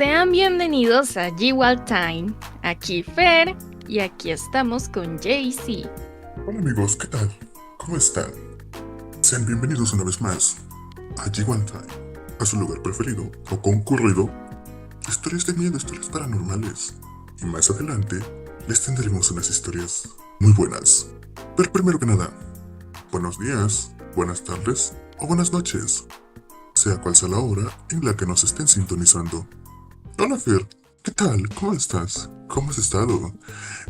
Sean bienvenidos a G-Wild Time. Aquí Fer y aquí estamos con JC. Hola amigos, ¿qué tal? ¿Cómo están? Sean bienvenidos una vez más a G1 Time, a su lugar preferido o concurrido, historias de miedo, historias paranormales. Y más adelante les tendremos unas historias muy buenas. Pero primero que nada, buenos días, buenas tardes o buenas noches, sea cual sea la hora en la que nos estén sintonizando. Hola Fer, ¿qué tal? ¿Cómo estás? ¿Cómo has estado?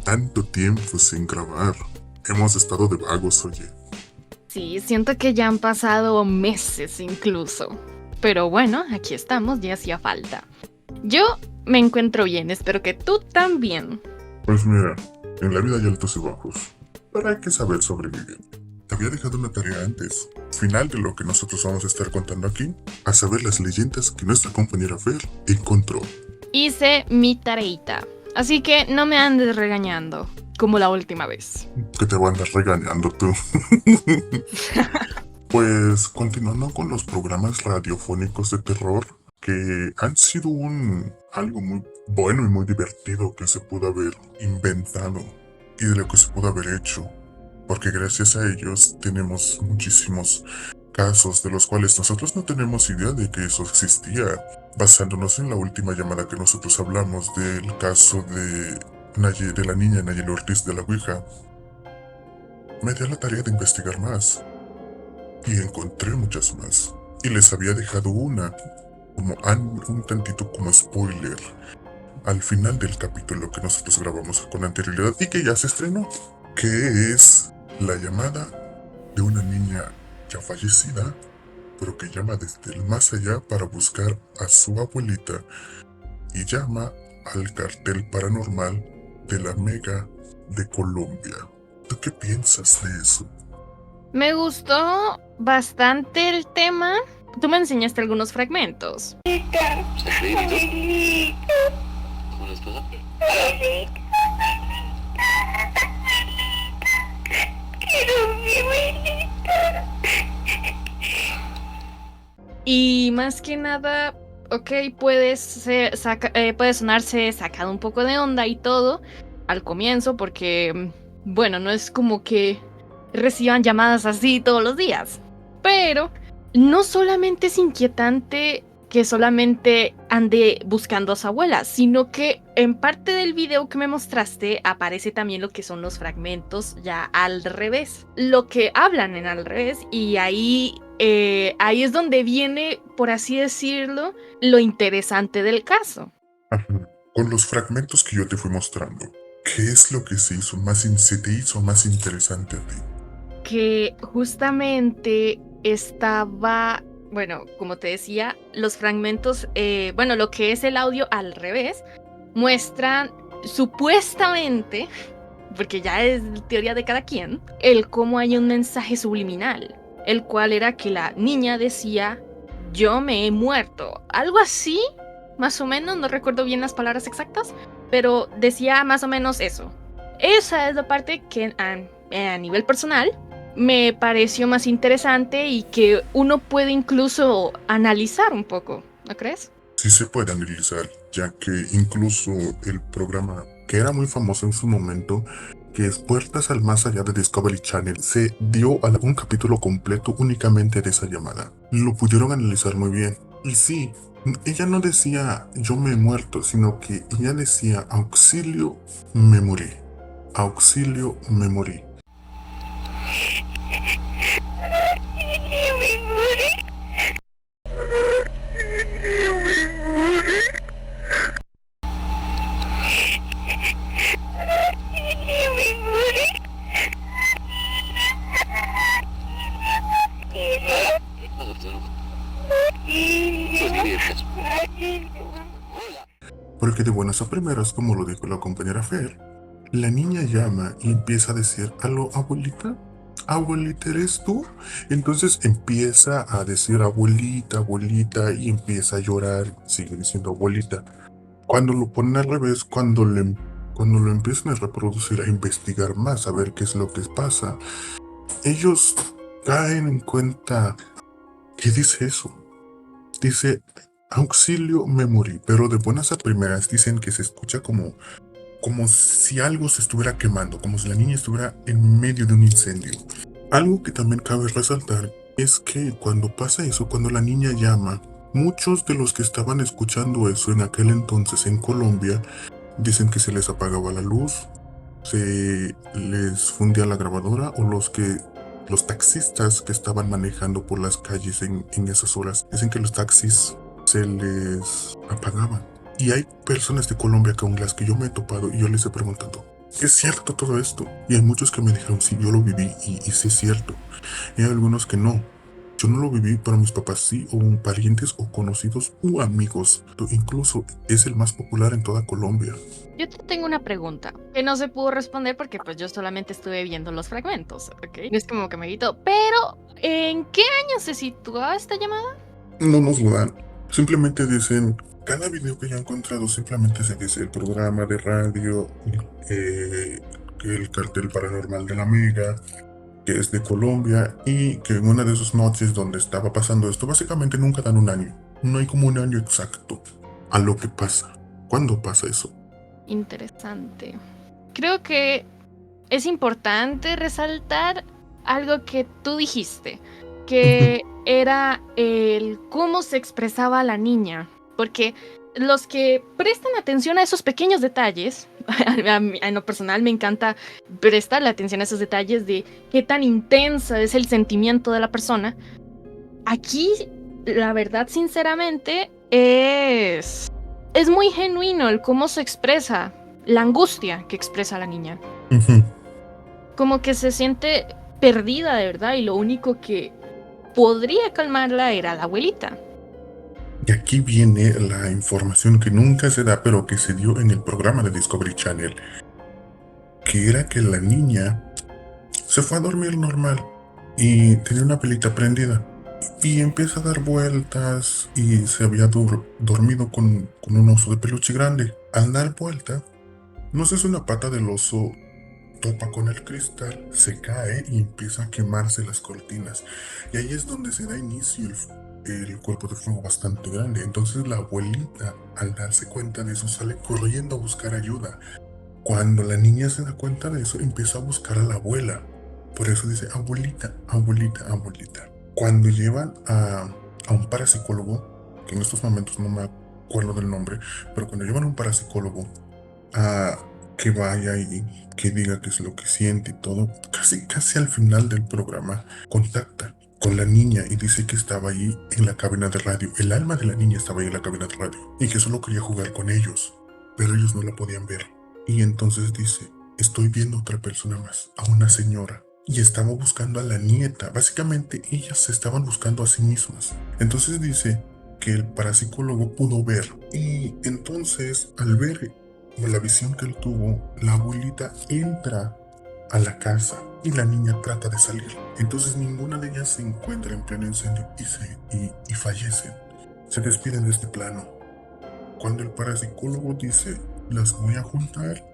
Tanto tiempo sin grabar. Hemos estado de vagos, oye. Sí, siento que ya han pasado meses incluso. Pero bueno, aquí estamos, ya hacía falta. Yo me encuentro bien, espero que tú también. Pues mira, en la vida hay altos y bajos, pero hay que saber sobrevivir. Te había dejado una tarea antes, final de lo que nosotros vamos a estar contando aquí, a saber las leyendas que nuestra compañera Fer encontró. Hice mi tareita, así que no me andes regañando, como la última vez. Que te van a andar regañando tú. Pues continuando con los programas radiofónicos de terror, que han sido algo muy bueno y muy divertido que se pudo haber inventado y de lo que se pudo haber hecho, porque gracias a ellos tenemos muchísimos casos de los cuales nosotros no tenemos idea de que eso existía. Basándonos en la última llamada que nosotros hablamos del caso de la niña Nayeli Ortiz de la Ouija, me di a la tarea de investigar más y encontré muchas más. Y les había dejado un tantito como spoiler al final del capítulo que nosotros grabamos con anterioridad y que ya se estrenó, que es la llamada de una niña ya fallecida, pero que llama desde el más allá para buscar a su abuelita y llama al cartel paranormal de la Mega de Colombia. ¿Tú qué piensas de eso? Me gustó bastante el tema. Tú me enseñaste algunos fragmentos. Y más que nada, ok, puede sonarse sacado un poco de onda y todo al comienzo, porque, bueno, no es como que reciban llamadas así todos los días. Pero no solamente es inquietante que solamente ande buscando a su abuela, sino que en parte del video que me mostraste aparece también lo que son los fragmentos ya al revés, lo que hablan en al revés, y ahí es donde viene, por así decirlo, lo interesante del caso. Ajá. Con los fragmentos que yo te fui mostrando, ¿qué es lo que se te hizo más interesante a ti? Que justamente estaba, bueno, como te decía, los fragmentos, bueno, lo que es el audio al revés, muestran supuestamente, porque ya es teoría de cada quien, el cómo hay un mensaje subliminal, el cual era que la niña decía, yo me he muerto, algo así, más o menos, no recuerdo bien las palabras exactas, pero decía más o menos eso. Esa es la parte que a nivel personal me pareció más interesante y que uno puede incluso analizar un poco, ¿no crees? Sí se puede analizar, ya que incluso el programa que era muy famoso en su momento, que es Puertas al Más Allá de Discovery Channel, se dio un capítulo completo únicamente de esa llamada. Lo pudieron analizar muy bien. Y sí, ella no decía yo me he muerto, sino que ella decía auxilio, me morí. Auxilio, me morí. Porque de buenas a primeras, como lo dijo la compañera Fer, la niña llama y empieza a decir, aló, abuelita, abuelita, ¿eres tú? Entonces empieza a decir abuelita, abuelita, y empieza a llorar, sigue diciendo abuelita. Cuando lo ponen al revés, cuando lo empiezan a reproducir, a investigar más, a ver qué es lo que pasa, ellos caen en cuenta que dice eso. Dice, auxilio, me morí, pero de buenas a primeras dicen que se escucha como si algo se estuviera quemando, como si la niña estuviera en medio de un incendio. Algo que también cabe resaltar es que cuando pasa eso, cuando la niña llama, muchos de los que estaban escuchando eso en aquel entonces en Colombia dicen que se les apagaba la luz, se les fundía la grabadora, o los taxistas que estaban manejando por las calles en esas horas dicen que los taxis se les apagaban. Y hay personas de Colombia con las que yo me he topado y yo les he preguntado, ¿es cierto todo esto? Y hay muchos que me dijeron, sí, yo lo viví y sí es cierto. Y hay algunos que no. Yo no lo viví, pero mis papás sí, o parientes o conocidos u amigos. Incluso es el más popular en toda Colombia. Yo te tengo una pregunta que no se pudo responder porque pues yo solamente estuve viendo los fragmentos, ¿ok? No es como que me gritó, pero ¿en qué año se situaba esta llamada? No nos lo dan. Simplemente dicen, cada video que yo he encontrado simplemente se dice el programa de radio, eh, que el cartel paranormal de la Mega, que es de Colombia, y que en una de esas noches donde estaba pasando esto, básicamente nunca dan un año. No hay como un año exacto a lo que pasa. ¿Cuándo pasa eso? Interesante. Creo que es importante resaltar algo que tú dijiste, que era el cómo se expresaba la niña, porque los que prestan atención a esos pequeños detalles, en lo personal me encanta prestarle atención a esos detalles de qué tan intensa es el sentimiento de la persona. Aquí, la verdad, sinceramente, es muy genuino el cómo se expresa, la angustia que expresa la niña. Como que se siente perdida de verdad y lo único que podría calmarla era la abuelita. Y aquí viene la información que nunca se da, pero que se dio en el programa de Discovery Channel, que era que la niña se fue a dormir normal y tenía una velita prendida y empieza a dar vueltas y se había dormido con un oso de peluche grande. Al dar vuelta, no sé si una pata del oso topa con el cristal, se cae y empieza a quemarse las cortinas. Y ahí es donde se da inicio el cuerpo de fuego bastante grande. Entonces la abuelita, al darse cuenta de eso, sale corriendo a buscar ayuda. Cuando la niña se da cuenta de eso, empieza a buscar a la abuela. Por eso dice, abuelita, abuelita, abuelita. Cuando llevan a un parapsicólogo, que en estos momentos no me acuerdo del nombre, pero cuando llevan a un parapsicólogo a que vaya y que diga qué es lo que siente y todo, casi al final del programa, contacta con la niña y dice que estaba ahí en la cabina de radio. El alma de la niña estaba ahí en la cabina de radio y que solo quería jugar con ellos, pero ellos no la podían ver. Y entonces dice, estoy viendo a otra persona más, a una señora. Y estaba buscando a la nieta. Básicamente ellas se estaban buscando a sí mismas. Entonces dice que el parapsicólogo pudo ver. Y entonces al ver la visión que él tuvo, la abuelita entra a la casa y la niña trata de salir. Entonces ninguna de ellas se encuentra en pleno incendio y fallecen. Se despiden de este plano. Cuando el parapsicólogo dice, las voy a juntar,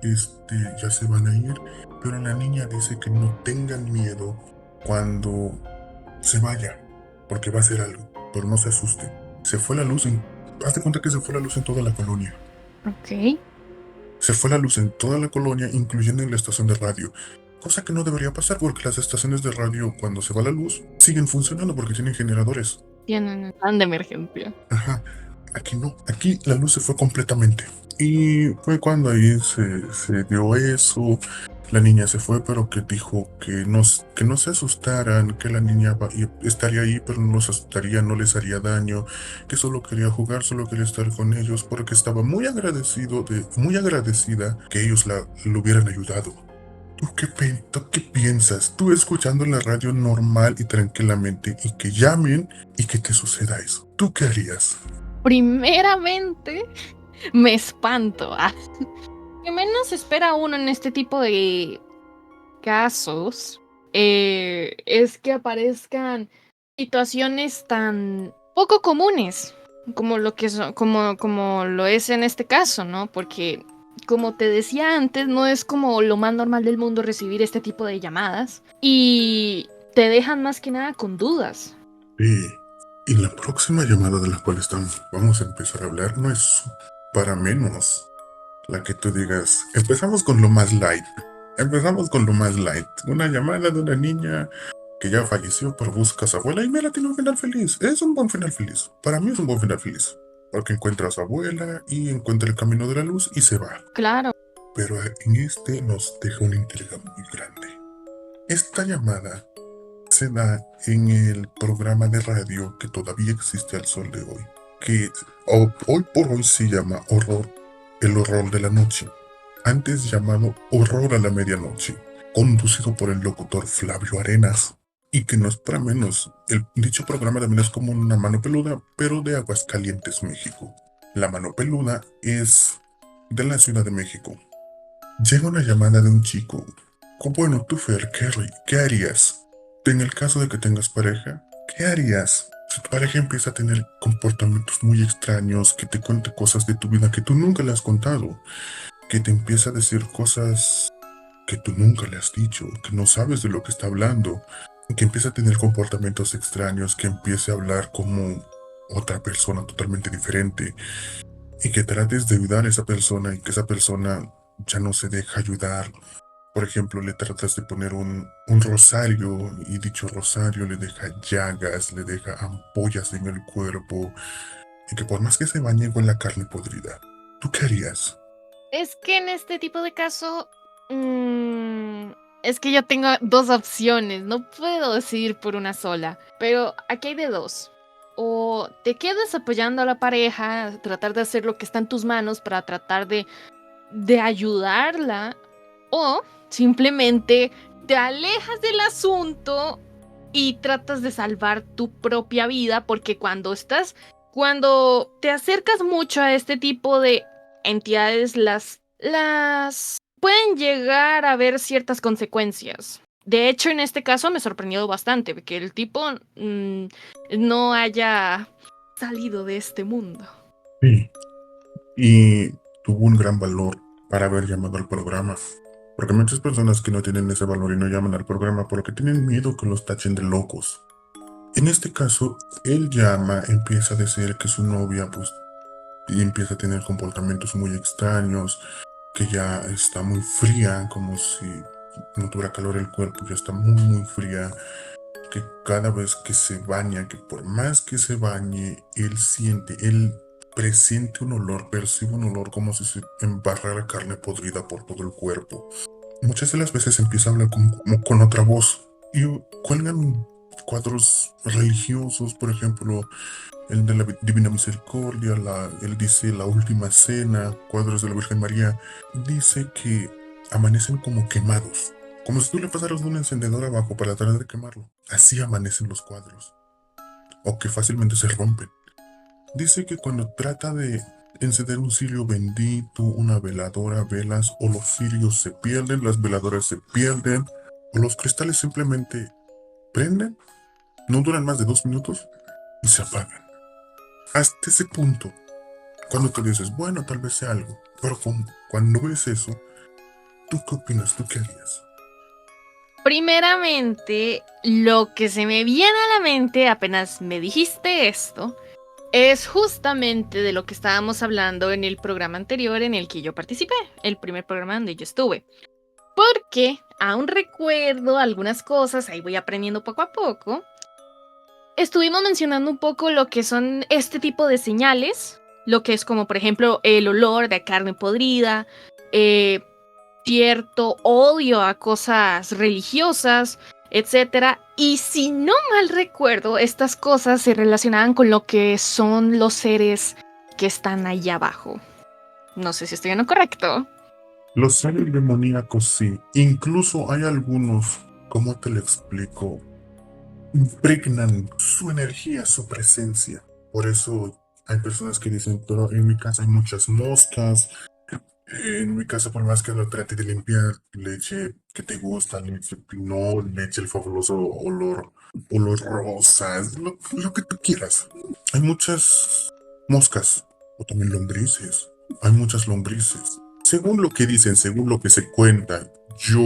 ya se van a ir, pero la niña dice que no tengan miedo cuando se vaya, porque va a hacer algo, pero no se asusten. Se fue la luz haz de cuenta que se fue la luz en toda la colonia. Ok. Se fue la luz en toda la colonia, incluyendo en la estación de radio. Cosa que no debería pasar porque las estaciones de radio, cuando se va la luz, siguen funcionando porque tienen generadores. Tienen un plan de emergencia. Ajá. Aquí no. Aquí la luz se fue completamente. Y fue cuando ahí se dio eso. La niña se fue, pero que dijo que no se asustaran, que la niña estaría ahí, pero no los asustaría, no les haría daño, que solo quería jugar, solo quería estar con ellos, porque estaba muy muy agradecida que ellos lo hubieran ayudado. ¿Tú qué piensas? Tú escuchando la radio normal y tranquilamente y que llamen y que te suceda eso. ¿Tú qué harías? Primeramente, me espanto. Lo que menos espera uno en este tipo de casos es que aparezcan situaciones tan poco comunes como lo que como lo es en este caso, ¿no? Porque como te decía antes, no es como lo más normal del mundo recibir este tipo de llamadas y te dejan más que nada con dudas. Sí. Y la próxima llamada de la cual vamos a empezar a hablar no es para menos la que tú digas. Empezamos con lo más light. Empezamos con lo más light. Una llamada de una niña que ya falleció, pero busca a su abuela y mira, tiene un final feliz. Es un buen final feliz. Para mí es un buen final feliz. Porque encuentra a su abuela y encuentra el camino de la luz y se va. Claro. Pero en este nos deja una intriga muy grande. Esta llamada se da en el programa de radio que todavía existe al sol de hoy, que hoy por hoy se llama el horror de la noche, antes llamado Horror a la Medianoche, conducido por el locutor Flavio Arenas, y que no es para menos, dicho programa también es como una mano peluda, pero de Aguascalientes, México. La mano peluda es de la Ciudad de México. Llega una llamada de un chico. Bueno, tú, Fer, ¿qué harías? En el caso de que tengas pareja, ¿qué harías si tu pareja empieza a tener comportamientos muy extraños, que te cuente cosas de tu vida que tú nunca le has contado, que te empieza a decir cosas que tú nunca le has dicho, que no sabes de lo que está hablando, que empieza a tener comportamientos extraños, que empiece a hablar como otra persona totalmente diferente y que trates de ayudar a esa persona y que esa persona ya no se deja ayudar? Por ejemplo, le tratas de poner un rosario y dicho rosario le deja llagas, le deja ampollas en el cuerpo y que por más que se bañe con la carne podrida. ¿Tú qué harías? Es que en este tipo de caso, es que yo tengo dos opciones, no puedo decidir por una sola, pero aquí hay de dos. O te quedas apoyando a la pareja, tratar de hacer lo que está en tus manos para tratar de ayudarla, o simplemente te alejas del asunto y tratas de salvar tu propia vida, porque cuando te acercas mucho a este tipo de entidades, las pueden llegar a haber ciertas consecuencias. De hecho, en este caso me sorprendió bastante que el tipo no haya salido de este mundo. Sí, y tuvo un gran valor para haber llamado al programa. Porque hay muchas personas que no tienen ese valor y no llaman al programa porque tienen miedo que los tachen de locos. En este caso, él llama, empieza a decir que su novia, pues, y empieza a tener comportamientos muy extraños, que ya está muy fría, como si no tuviera calor el cuerpo, ya está muy, muy fría, que cada vez que se baña, que por más que se bañe, él presiente un olor, percibe un olor como si se embarrara carne podrida por todo el cuerpo. Muchas de las veces empieza a hablar como con otra voz y cuelgan cuadros religiosos, por ejemplo, el de la Divina Misericordia, él dice la Última Cena, cuadros de la Virgen María, dice que amanecen como quemados, como si tú le pasaras un encendedor abajo para tratar de quemarlo. Así amanecen los cuadros, o que fácilmente se rompen. Dice que cuando trata de encender un cirio bendito, una veladora, velas, o los cirios se pierden, las veladoras se pierden, o los cristales simplemente prenden, no duran más de 2 minutos y se apagan. Hasta ese punto, cuando tú dices, bueno, tal vez sea algo, pero cuando ves eso, ¿tú qué opinas? ¿Tú qué harías? Primeramente, lo que se me viene a la mente apenas me dijiste esto es justamente de lo que estábamos hablando en el programa anterior en el que yo participé, el primer programa donde yo estuve. Porque aún recuerdo algunas cosas, ahí voy aprendiendo poco a poco. Estuvimos mencionando un poco lo que son este tipo de señales, lo que es como por ejemplo el olor de carne podrida, cierto odio a cosas religiosas, etcétera. Y si no mal recuerdo, estas cosas se relacionaban con lo que son los seres que están allá abajo. No sé si estoy en lo correcto. Los seres demoníacos sí, incluso hay algunos, ¿cómo te lo explico? Impregnan su energía, su presencia. Por eso hay personas que dicen, pero en mi casa hay muchas moscas. En mi casa, por más que lo trate de limpiar, leche que te gusta, leche pinol, leche el fabuloso olor rosas, lo que tú quieras. Hay muchas moscas, o también lombrices. Hay muchas lombrices. Según lo que dicen, según lo que se cuenta, yo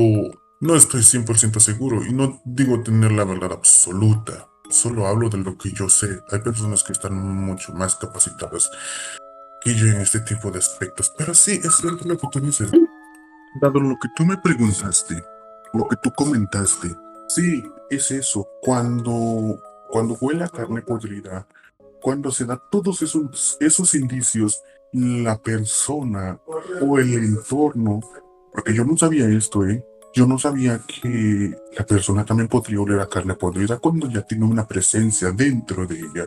no estoy 100% seguro y no digo tener la verdad absoluta. Solo hablo de lo que yo sé. Hay personas que están mucho más capacitadas que yo en este tipo de aspectos. Pero sí, es cierto lo que tú dices. Dado lo que tú me preguntaste, lo que tú comentaste, sí, es eso. Cuando huele a carne podrida, cuando se da todos esos indicios, la persona o el entorno, porque yo no sabía esto, ¿eh? Yo no sabía que la persona también podría oler a carne podrida cuando ya tiene una presencia dentro de ella.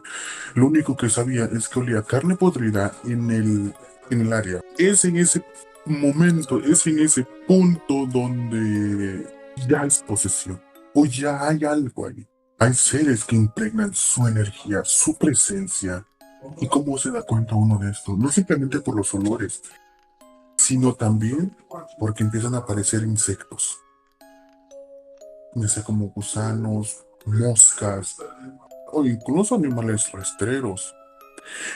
Lo único que sabía es que olía a carne podrida en el área. Es en ese momento, es en ese punto donde ya es posesión o ya hay algo ahí. Hay seres que impregnan su energía, su presencia. ¿Y cómo se da cuenta uno de esto? No simplemente por los olores, sino también porque empiezan a aparecer insectos, ya sea como gusanos, moscas o incluso animales rastreros.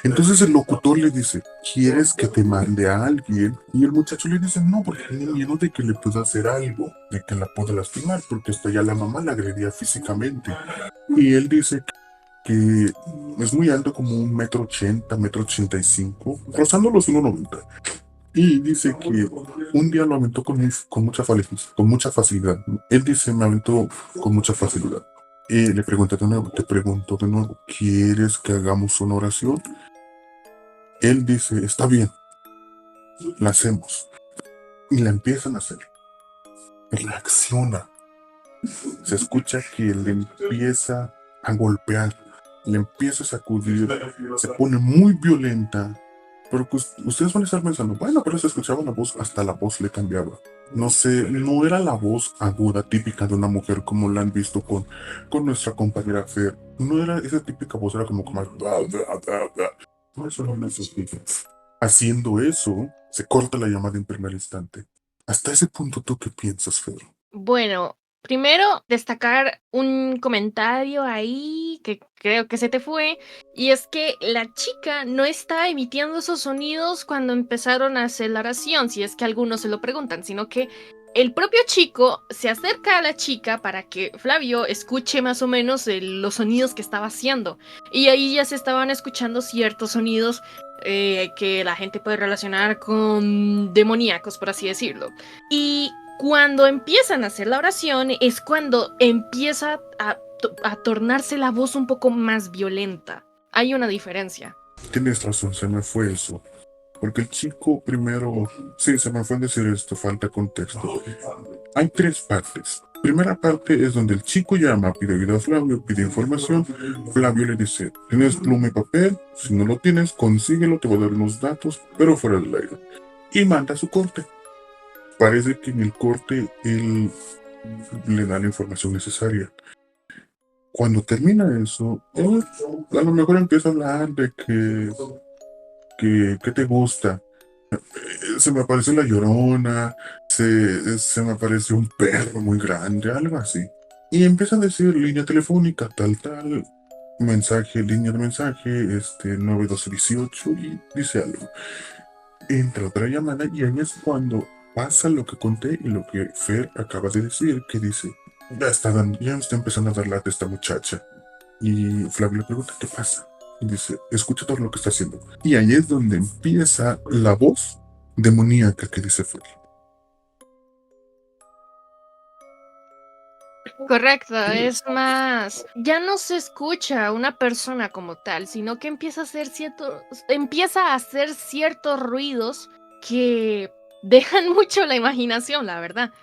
Entonces el locutor le dice, ¿quieres que te mande a alguien? Y el muchacho le dice, no, porque tiene miedo de que le pueda hacer algo, de que la pueda lastimar, porque hasta ya la mamá la agredía físicamente. Y él dice que es muy alto, como 1,80 m, 1,85 m, rozando los 1,90 m. Y dice que un día lo aventó con mucha facilidad. Él dice, me aventó con mucha facilidad. Y le pregunta de nuevo, te pregunto de nuevo, ¿quieres que hagamos una oración? Él dice, está bien, la hacemos. Y la empiezan a hacer. Reacciona. Se escucha que le empieza a golpear, le empieza a sacudir, se pone muy violenta. Pero pues, ustedes van a estar pensando, bueno, pero se escuchaba la voz, hasta la voz le cambiaba. No sé, no era la voz aguda típica de una mujer como la han visto con nuestra compañera Fer. No era esa típica voz, era como más... No, eso no es así. Haciendo eso, se corta la llamada en primer instante. Hasta ese punto, ¿tú qué piensas, Fer? Bueno, primero destacar un comentario ahí que creo que se te fue, y es que la chica no está emitiendo esos sonidos cuando empezaron a hacer la oración, si es que algunos se lo preguntan, sino que el propio chico se acerca a la chica para que Flavio escuche más o menos los sonidos que estaba haciendo, y ahí ya se estaban escuchando ciertos sonidos que la gente puede relacionar con demoníacos, por así decirlo. Y cuando empiezan a hacer la oración es cuando empieza a tornarse la voz un poco más violenta. Hay una diferencia. Tienes razón, se me fue eso. Porque el chico primero, sí, se me fue a decir esto, falta contexto. Hay tres partes. Primera parte es donde el chico llama, pide ayuda a Flavio, pide información. Flavio le dice, ¿tienes pluma y papel? Si no lo tienes, consíguelo, te voy a dar unos datos, pero fuera del aire. Y manda su corte. Parece que en el corte él le da la información necesaria. Cuando termina eso, él a lo mejor empieza a hablar de que te gusta. Se me apareció la llorona, se me apareció un perro muy grande, algo así. Y empieza a decir línea telefónica, tal, mensaje, línea de mensaje, 91218 y dice algo. Entra otra llamada y ahí es cuando pasa lo que conté y lo que Fer acaba de decir, que dice, ya me está empezando a dar lata esta muchacha. Y Flavio le pregunta, ¿qué pasa? Y dice, escucha todo lo que está haciendo. Y ahí es donde empieza la voz demoníaca que dice Fer. Correcto, es más, ya no se escucha a una persona como tal, sino que empieza a hacer ciertos ruidos que dejan mucho la imaginación, la verdad.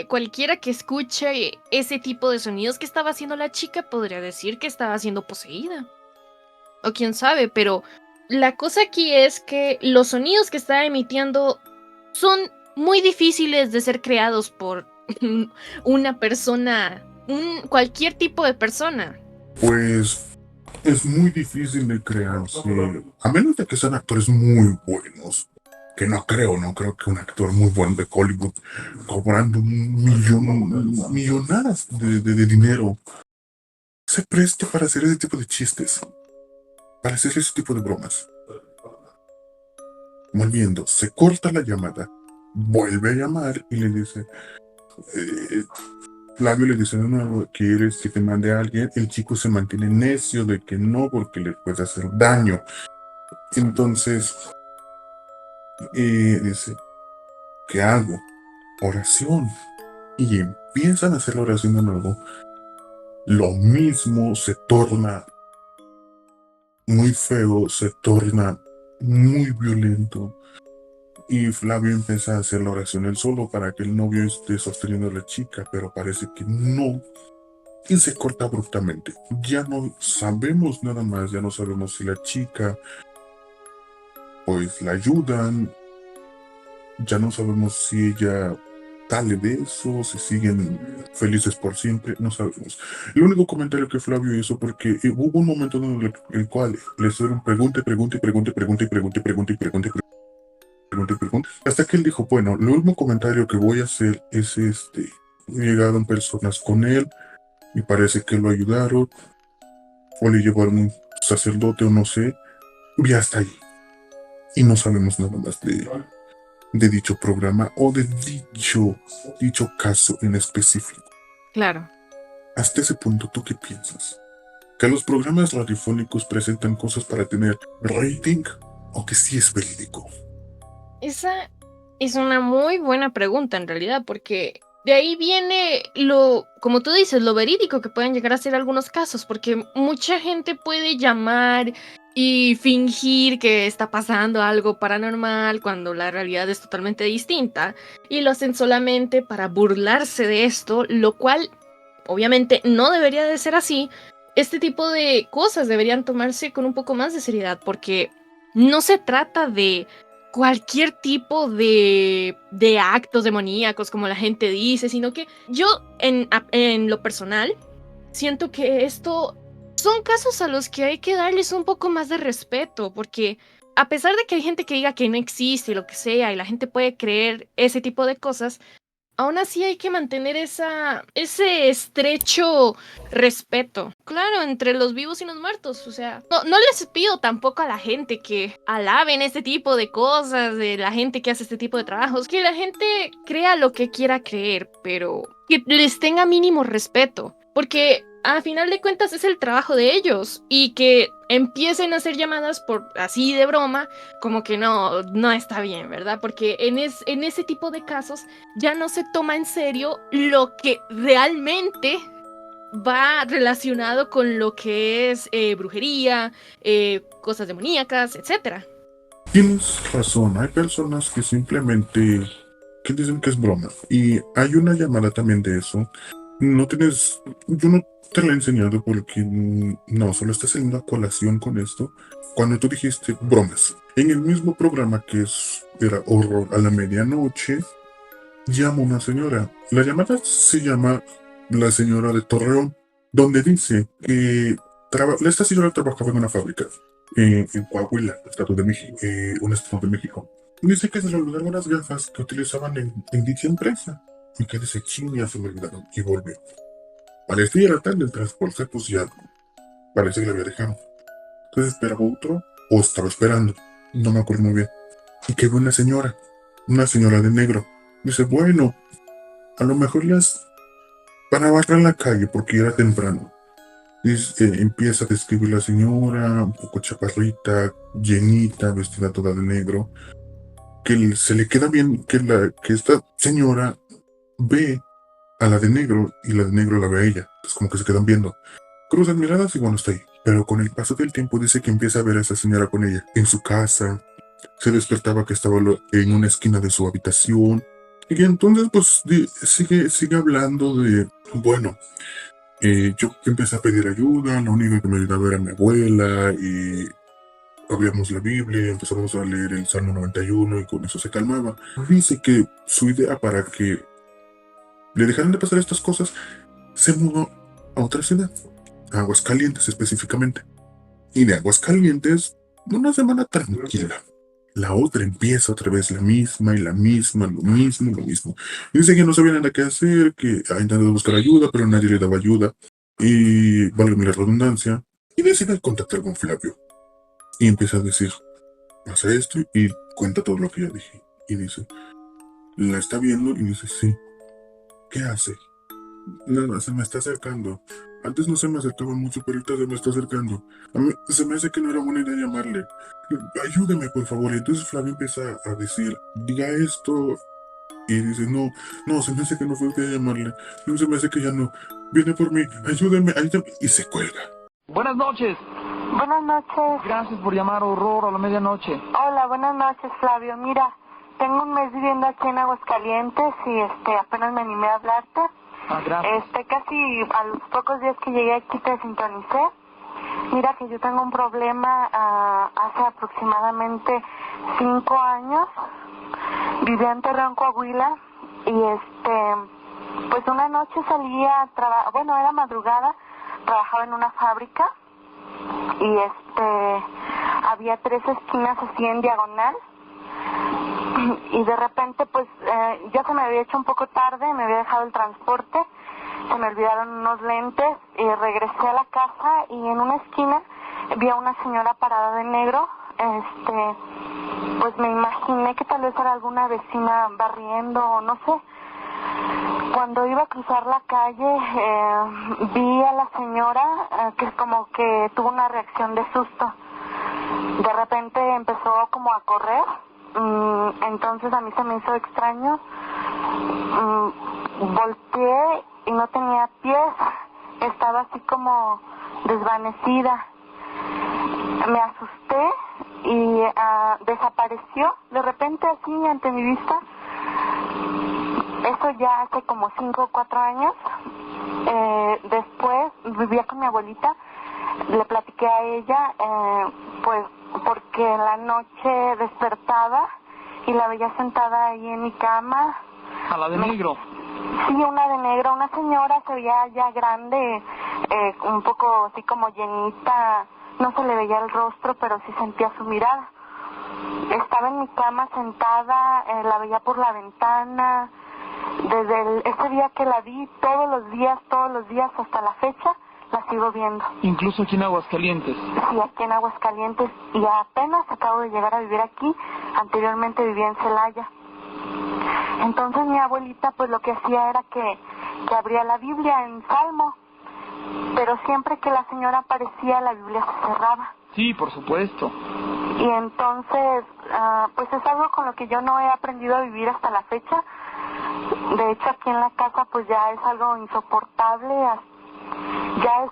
Cualquiera que escuche ese tipo de sonidos que estaba haciendo la chica podría decir que estaba siendo poseída. O quién sabe, pero la cosa aquí es que los sonidos que está emitiendo son muy difíciles de ser creados por una persona, cualquier tipo de persona. Pues es muy difícil de crear, sí. A menos de que sean actores muy buenos. Que no creo que un actor muy bueno de Hollywood cobrando millonadas de dinero se preste para hacer ese tipo de chistes, para hacer ese tipo de bromas. Volviendo, se corta la llamada, vuelve a llamar y le dice, eh, Flavio le dice de nuevo, ¿quieres que te mande a alguien? El chico se mantiene necio de que no, porque le puede hacer daño. Entonces, dice, ¿qué hago? Oración. Y empiezan a hacer la oración de nuevo. Lo mismo se torna muy feo, se torna muy violento. Y Flavio empieza a hacer la oración él solo para que el novio esté sosteniendo a la chica, pero parece que no. Y se corta abruptamente. Ya no sabemos nada más, ya no sabemos si la chica pues la ayudan, ya no sabemos si ella sale de eso, si siguen felices por siempre, no sabemos. El único comentario que Flavio hizo, porque hubo un momento en el cual le estuvieron pregunte, pregunte, pregunte, pregunte, pregunte, pregunte, pregunte, pregunte, pregunte, hasta que él dijo, bueno, el último comentario que voy a hacer es llegaron personas con él y parece que lo ayudaron, o le llevaron un sacerdote o no sé, y hasta ahí. Y no sabemos nada más de dicho programa o de dicho caso en específico. Claro. Hasta ese punto, ¿tú qué piensas? ¿Que los programas radiofónicos presentan cosas para tener rating o que sí es verídico? Esa es una muy buena pregunta en realidad, porque de ahí viene lo, como tú dices, lo verídico que pueden llegar a ser algunos casos, porque mucha gente puede llamar y fingir que está pasando algo paranormal cuando la realidad es totalmente distinta, y lo hacen solamente para burlarse de esto, lo cual obviamente no debería de ser así. Este tipo de cosas deberían tomarse con un poco más de seriedad, porque no se trata de cualquier tipo de actos demoníacos, como la gente dice, sino que yo, en lo personal, siento que esto son casos a los que hay que darles un poco más de respeto, porque a pesar de que hay gente que diga que no existe y lo que sea, y la gente puede creer ese tipo de cosas, aún así hay que mantener ese estrecho respeto, claro, entre los vivos y los muertos. O sea, no les pido tampoco a la gente que alaben este tipo de cosas, de la gente que hace este tipo de trabajos, que la gente crea lo que quiera creer, pero que les tenga mínimo respeto, porque a final de cuentas es el trabajo de ellos, y que empiecen a hacer llamadas por así de broma, como que no está bien, ¿verdad? Porque en ese tipo de casos ya no se toma en serio lo que realmente va relacionado con lo que es brujería, cosas demoníacas, etcétera. Tienes razón, hay personas que simplemente que dicen que es broma. Y hay una llamada también de eso. Yo no te la he enseñado porque no, solo está saliendo a colación con esto. Cuando tú dijiste bromas, en el mismo programa que era Horror a la Medianoche, llama una señora. La llamada se llama La Señora de Torreón, donde dice que esta señora trabajaba en una fábrica en Coahuila, Estado de México, un estado de México. Dice que se le olvidaron las gafas que utilizaban en dicha empresa y que dice, ching, ya se me olvidaron, y volvió. Parecía era tarde el transporte, pues ya parece que le había dejado. Entonces esperaba otro o estaba esperando, no me acuerdo muy bien. Y que ve una señora de negro. Dice, bueno, a lo mejor las para barrer la calle porque ya era temprano. Empieza a describir la señora, un poco chaparrita, llenita, vestida toda de negro, que se le queda bien que esta señora ve a la de negro y la de negro la ve a ella. Es como que se quedan viendo. Cruzan miradas y bueno, está ahí. Pero con el paso del tiempo dice que empieza a ver a esa señora con ella en su casa. Se despertaba que estaba en una esquina de su habitación. Y entonces pues sigue hablando de, bueno, yo empecé a pedir ayuda, la única que me ayudaba era mi abuela y abríamos la Biblia, empezamos a leer el Salmo 91 y con eso se calmaba. Dice que su idea para que le dejaran de pasar estas cosas, se mudó a otra ciudad, a Aguascalientes específicamente. Y de Aguascalientes, una semana tranquila. La otra empieza otra vez la misma y la misma, lo mismo, lo mismo. Y dice que no sabía nada que hacer, que ha intentado buscar ayuda, pero nadie le daba ayuda. Y válgame la redundancia. Y decide contactar con Flavio. Y empieza a decir, pasa esto y cuenta todo lo que ya dije. Y dice, la está viendo y dice, sí. ¿Qué hace? Nada, se me está acercando. Antes no se me acercaba mucho, pero ahorita se me está acercando. A mí se me hace que no era buena idea llamarle. Ayúdame, por favor. Y entonces Flavio empieza a decir, diga esto. Y dice, no, no, se me hace que no fue idea llamarle. No, se me hace que ya no. Viene por mí, ayúdeme, ayúdame. Y se cuelga. Buenas noches. Buenas noches. Gracias por llamar a Horror a la medianoche. Hola, buenas noches, Flavio. Mira, tengo un mes viviendo aquí en Aguascalientes y apenas me animé a hablarte. Gracias. Casi a los pocos días que llegué aquí te sintonicé. Mira que yo tengo un problema hace aproximadamente 5 años. Vivía en Torreón, Coahuila y pues una noche salía a trabajar, bueno, era madrugada, trabajaba en una fábrica y había 3 esquinas así en diagonal y de repente pues ya se me había hecho un poco tarde, me había dejado el transporte, se me olvidaron unos lentes y regresé a la casa y en una esquina vi a una señora parada de negro. Pues me imaginé que tal vez era alguna vecina barriendo o no sé. Cuando iba a cruzar la calle vi a la señora que como que tuvo una reacción de susto. De repente empezó como a correr, entonces a mí se me hizo extraño. Volteé y no tenía pies, estaba así como desvanecida. Me asusté y desapareció de repente así ante mi vista. Eso ya hace como 5 o 4 años. Después vivía con mi abuelita, le platiqué a ella, pues porque en la noche despertaba y la veía sentada ahí en mi cama. ¿A la de negro? Sí, una de negro, una señora, se veía ya grande, un poco así como llenita, no se le veía el rostro, pero sí sentía su mirada. Estaba en mi cama sentada, la veía por la ventana. Desde ese día que la vi, todos los días hasta la fecha, la sigo viendo. Incluso aquí en Aguascalientes. Sí, aquí en Aguascalientes, y apenas acabo de llegar a vivir aquí. Anteriormente vivía en Celaya. Entonces mi abuelita pues lo que hacía era que abría la Biblia en Salmo, pero siempre que la señora aparecía la Biblia se cerraba. Sí, por supuesto. Y entonces pues es algo con lo que yo no he aprendido a vivir hasta la fecha. De hecho aquí en la casa pues ya es algo insoportable, ya es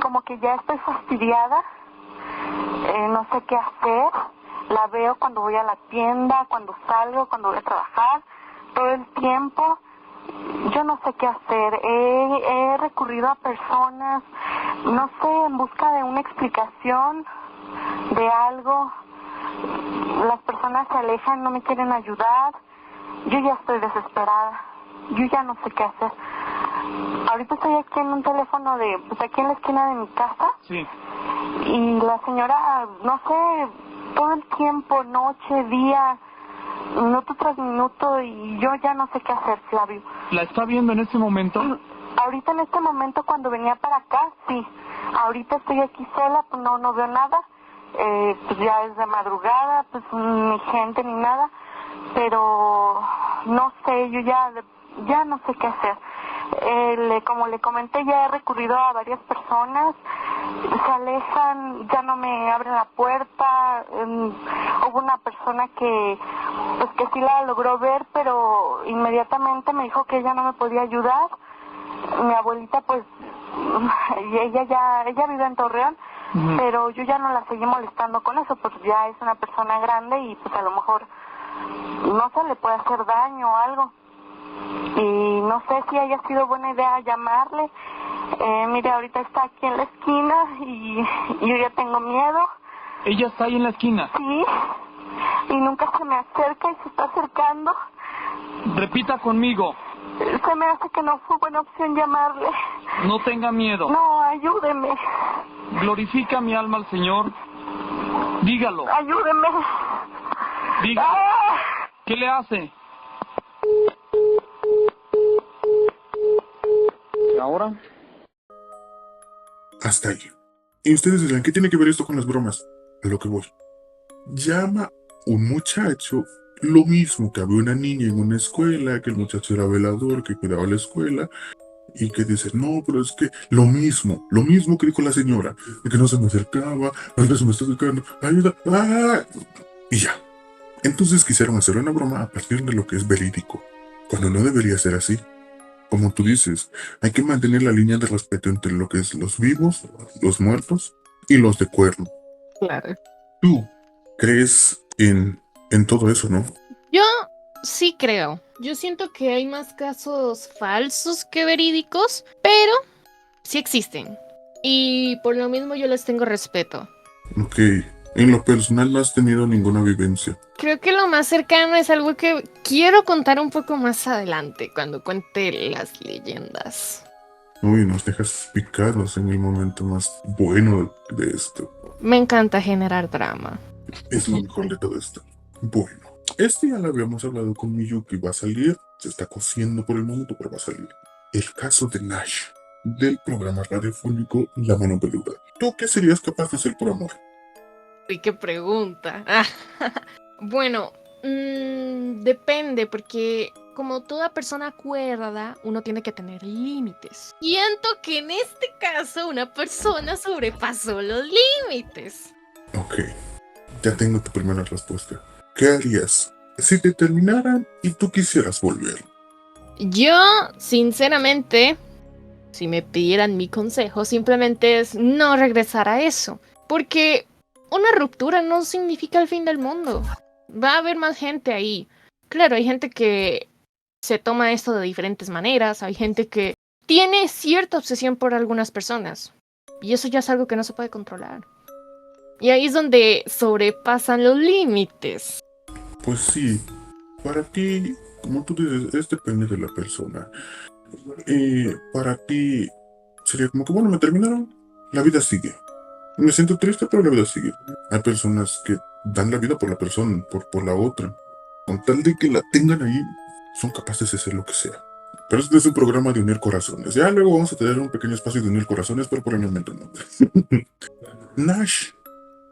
como que ya estoy fastidiada, no sé qué hacer. La veo cuando voy a la tienda, cuando salgo, cuando voy a trabajar, todo el tiempo. Yo no sé qué hacer. He recurrido a personas, no sé, en busca de una explicación de algo. Las personas se alejan, no me quieren ayudar. Yo ya estoy desesperada. Yo ya no sé qué hacer. Ahorita estoy aquí en un teléfono pues aquí en la esquina de mi casa. Sí. Y la señora, no sé, todo el tiempo, noche, día, minuto tras minuto, y yo ya no sé qué hacer, Flavio. ¿La está viendo en este momento? Ahorita en este momento cuando venía para acá, sí. Ahorita estoy aquí sola, pues no veo nada. Pues ya es de madrugada, pues ni gente ni nada. Pero no sé, yo ya no sé qué hacer. Como le comenté, ya he recurrido a varias personas, se alejan, ya no me abren la puerta. Hubo una persona que sí la logró ver, pero inmediatamente me dijo que ella no me podía ayudar. Mi abuelita pues ella vive en Torreón, pero yo ya no la seguí molestando con eso, pues ya es una persona grande y pues a lo mejor no se le puede hacer daño o algo. Y no sé si haya sido buena idea llamarle. Mire, ahorita está aquí en la esquina y yo ya tengo miedo. ¿Ella está ahí en la esquina? Sí, y nunca se me acerca y se está acercando. Repita conmigo. Se me hace que no fue buena opción llamarle. No tenga miedo. No, ayúdeme. Glorifica mi alma al Señor. Dígalo. Ayúdeme. Dígalo. ¿Qué le hace? ¿Y ahora? Hasta ahí. Y ustedes dirán, ¿qué tiene que ver esto con las bromas? A lo que voy. Llama un muchacho, lo mismo que había una niña en una escuela, que el muchacho era velador, que cuidaba la escuela, y que dice, no, pero es que lo mismo que dijo la señora, de que no se me acercaba, ahora se me está acercando, ayuda, ¡ah! Y ya. Entonces quisieron hacer una broma a partir de lo que es verídico, cuando no debería ser así. Como tú dices, hay que mantener la línea de respeto entre lo que es los vivos, los muertos y los de cuerno. Claro. Tú crees en todo eso, ¿no? Yo sí creo. Yo siento que hay más casos falsos que verídicos, pero sí existen. Y por lo mismo yo les tengo respeto. Ok, en lo personal no has tenido ninguna vivencia. Creo que lo más cercano es algo que quiero contar un poco más adelante, cuando cuente las leyendas. Uy, nos dejas picados en el momento más bueno de esto. Me encanta generar drama. Es lo mejor de todo esto. Bueno, este ya lo habíamos hablado con Miyuki, va a salir, se está cociendo por el momento, pero va a salir. El caso de Nash, del programa radiofónico La Mano Peluda. ¿Tú qué serías capaz de hacer por amor? Uy, qué pregunta. Bueno, depende, porque como toda persona cuerda, uno tiene que tener límites. Siento que en este caso una persona sobrepasó los límites. Ok, ya tengo tu primera respuesta. ¿Qué harías si te terminaran y tú quisieras volver? Yo, sinceramente, si me pidieran mi consejo, simplemente es no regresar a eso. Porque una ruptura no significa el fin del mundo. Va a haber más gente ahí. Claro, hay gente que se toma esto de diferentes maneras. Hay gente que tiene cierta obsesión por algunas personas. Y eso ya es algo que no se puede controlar. Y ahí es donde sobrepasan los límites. Pues sí, para ti, como tú dices, depende de la persona. Para ti sería como que, bueno, me terminaron, la vida sigue. Me siento triste, pero la vida sigue. Hay personas que dan la vida por la persona, por la otra. Con tal de que la tengan ahí, son capaces de hacer lo que sea. Pero este es un programa de unir corazones. Ya luego vamos a tener un pequeño espacio de unir corazones, pero por el momento no. Nash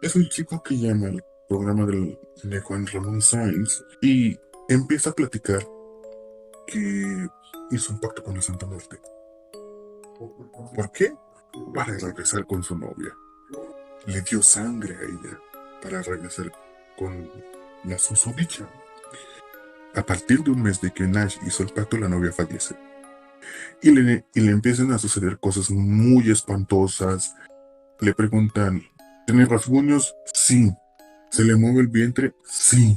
es un chico que llama al programa de Juan Ramón Sáenz y empieza a platicar que hizo un pacto con la Santa Muerte. ¿Por qué? Para regresar con su novia. Le dio sangre a ella para regresar con la susodicha. A partir de un mes de que Nash hizo el pacto, la novia fallece. Y le empiezan a suceder cosas muy espantosas. Le preguntan, ¿tiene rasguños? Sí. ¿Se le mueve el vientre? Sí.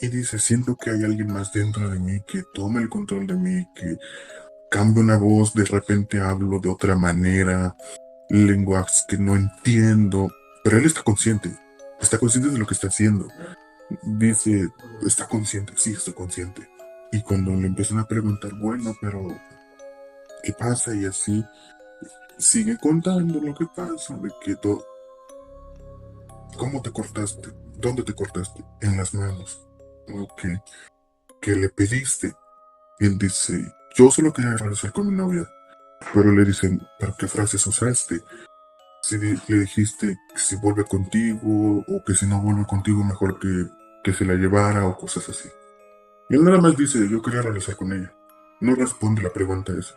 Y dice, siento que hay alguien más dentro de mí que toma el control de mí, que cambia una voz, de repente hablo de otra manera, lenguajes que no entiendo. Pero él está consciente de lo que está haciendo. Dice, ¿está consciente? Sí, estoy consciente. Y cuando le empiezan a preguntar, bueno, pero ¿qué pasa? Y así, sigue contando lo que pasa, de que todo. ¿Cómo te cortaste? ¿Dónde te cortaste? En las manos. Ok. ¿Qué le pediste? Y él dice, yo solo quería regresar con mi novia. Pero le dicen, ¿pero qué frases usaste? Si le dijiste que si vuelve contigo, o que si no vuelve contigo, mejor que se la llevara, o cosas así. Y él nada más dice, yo quería regresar con ella. No responde la pregunta esa.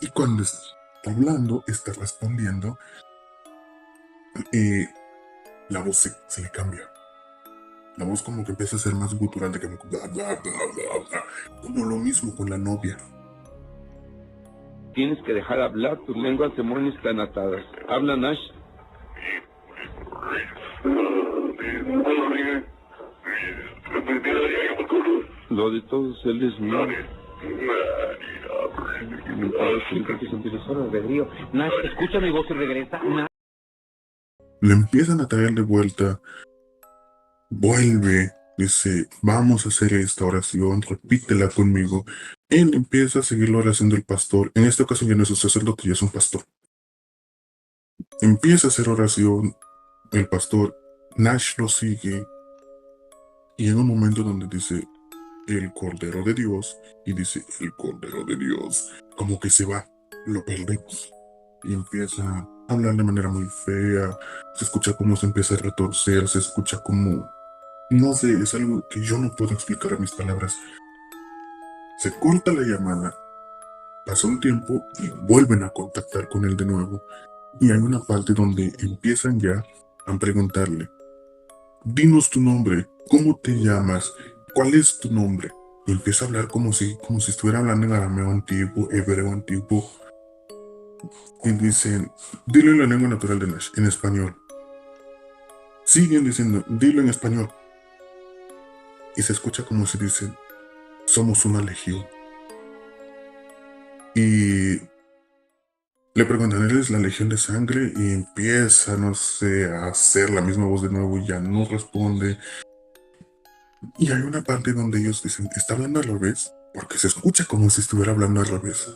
Y cuando está hablando, está respondiendo, la voz se le cambia. La voz como que empieza a ser más gutural, de que bla, bla, bla, bla, bla. Como lo mismo con la novia. Tienes que dejar hablar, tus lenguas de mono están atadas. Habla, Nash. Lo de todos, él es mío. Siempre que sentir el albedrío. Nash, escucha mi voz y regresa. Nash. Le empiezan a traer de vuelta. Vuelve. Dice, vamos a hacer esta oración, repítela conmigo. Él empieza a seguir la oración del pastor. En esta ocasión ya no es un sacerdote, ya es un pastor. Empieza a hacer oración el pastor. Nash lo sigue. Y en un momento donde dice, el Cordero de Dios, y dice, el Cordero de Dios, como que se va, lo perdemos. Y empieza a hablar de manera muy fea. Se escucha cómo se empieza a retorcer, se escucha como... No sé, es algo que yo no puedo explicar a mis palabras. Se corta la llamada Pasa un tiempo y vuelven a contactar con él de nuevo. Y hay una parte donde empiezan ya a preguntarle: dinos tu nombre, ¿cómo te llamas? ¿Cuál es tu nombre? Y empieza a hablar como si estuviera hablando en arameo antiguo, hebreo antiguo. Y dicen: dilo en la lengua natural de Nash, en español. Siguen diciendo: dilo en español. Y se escucha como si dicen: somos una legión. Y le preguntan: ¿eres la legión de sangre? Y empieza, no sé, a hacer la misma voz de nuevo y ya no responde. Y hay una parte donde ellos dicen: ¿está hablando al revés? Porque se escucha como si estuviera hablando al revés.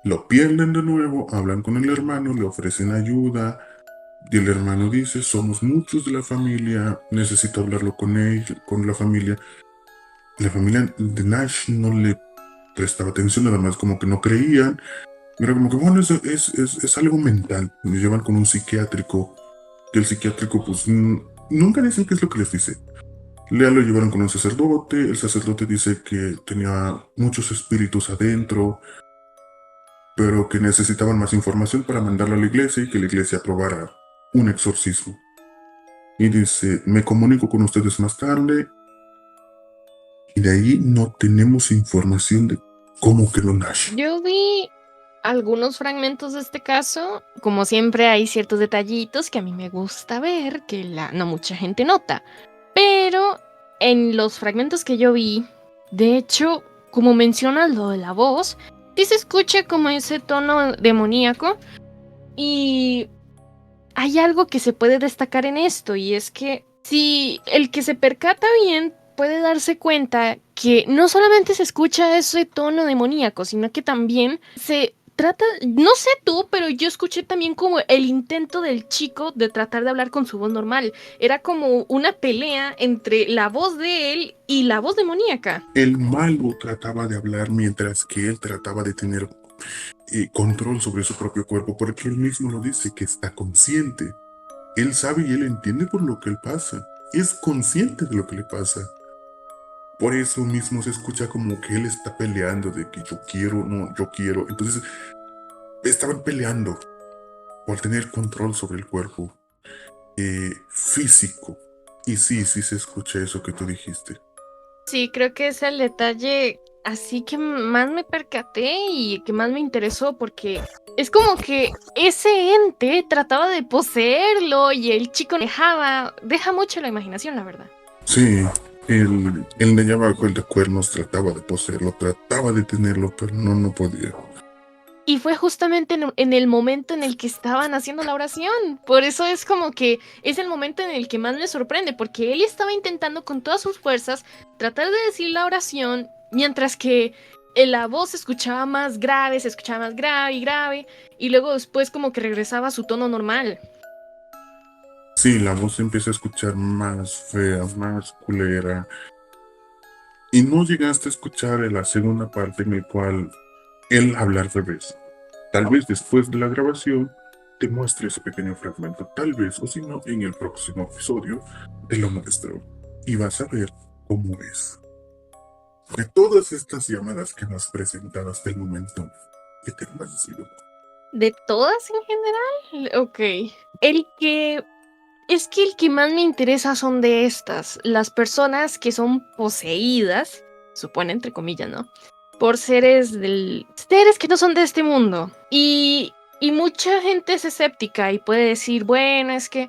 Lo pierden de nuevo, hablan con el hermano, le ofrecen ayuda. Y el hermano dice: somos muchos de la familia, necesito hablarlo con él, con la familia. La familia de Nash no le prestaba atención, nada más como que no creían. Era como que, bueno, es algo mental. Me llevan con un psiquiátrico. Y el psiquiátrico, pues, nunca dicen qué es lo que les dice. Lea lo llevaron con un sacerdote. El sacerdote dice que tenía muchos espíritus adentro, pero que necesitaban más información para mandarlo a la iglesia y que la iglesia aprobara un exorcismo. Y dice: me comunico con ustedes más tarde. Y de ahí no tenemos información de cómo quedó Nash. Yo vi algunos fragmentos de este caso. Como siempre, hay ciertos detallitos que a mí me gusta ver, que no mucha gente nota. Pero en los fragmentos que yo vi, de hecho, como mencionas lo de la voz, sí se escucha como ese tono demoníaco. Y hay algo que se puede destacar en esto, y es que si el que se percata bien puede darse cuenta que no solamente se escucha ese tono demoníaco, sino que también se trata, no sé tú, pero yo escuché también como el intento del chico de tratar de hablar con su voz normal. Era como una pelea entre la voz de él y la voz demoníaca. El malo trataba de hablar mientras que él trataba de tener control sobre su propio cuerpo, porque él mismo lo dice, que está consciente. Él sabe y él entiende por lo que él pasa. Es consciente de lo que le pasa. Por eso mismo se escucha como que él está peleando de que yo quiero, no, yo quiero. Entonces estaban peleando por tener control sobre el cuerpo físico. Y sí se escucha eso que tú dijiste. Sí, creo que es el detalle así que más me percaté y que más me interesó, porque es como que ese ente trataba de poseerlo y el chico deja mucho la imaginación, la verdad. Sí, el de allá abajo, el de cuernos, trataba de poseerlo, trataba de tenerlo, pero no podía. Y fue justamente en el momento en el que estaban haciendo la oración. Por eso es como que es el momento en el que más me sorprende, porque él estaba intentando con todas sus fuerzas tratar de decir la oración, mientras que la voz se escuchaba más grave y grave, y luego después como que regresaba a su tono normal. Sí, la voz se empieza a escuchar más fea, más culera. Y no llegaste a escuchar en la segunda parte en la cual él habla al revés. Tal vez después de la grabación te muestre ese pequeño fragmento, tal vez, o si no, en el próximo episodio te lo muestro. Y vas a ver cómo es. De todas estas llamadas que nos has presentado hasta el momento, ¿qué te han parecido? ¿De todas en general? Ok. El que más me interesa son de estas, las personas que son poseídas, supone entre comillas, ¿no? Por seres que no son de este mundo. Y mucha gente es escéptica y puede decir, bueno, es que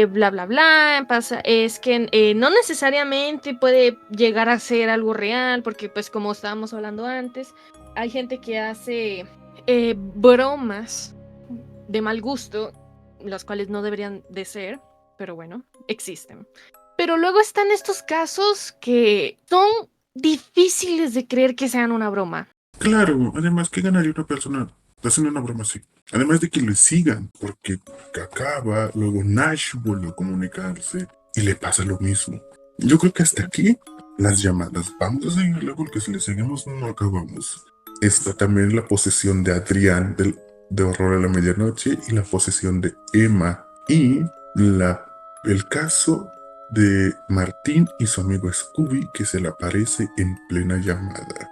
bla bla bla, es que no necesariamente puede llegar a ser algo real, porque pues como estábamos hablando antes, hay gente que hace bromas de mal gusto, las cuales no deberían de ser, pero bueno, existen. Pero luego están estos casos que son difíciles de creer que sean una broma. Claro, además, ¿qué ganaría una persona haciendo una broma así? Además de que le sigan, porque acaba, luego Nash vuelve a comunicarse y le pasa lo mismo. Yo creo que hasta aquí las llamadas. Vamos a seguirle porque si le seguimos no acabamos. Está también la posesión de Adrián de Horror a la Medianoche y la posesión de Emma y el caso de Martín y su amigo Scooby que se le aparece en plena llamada.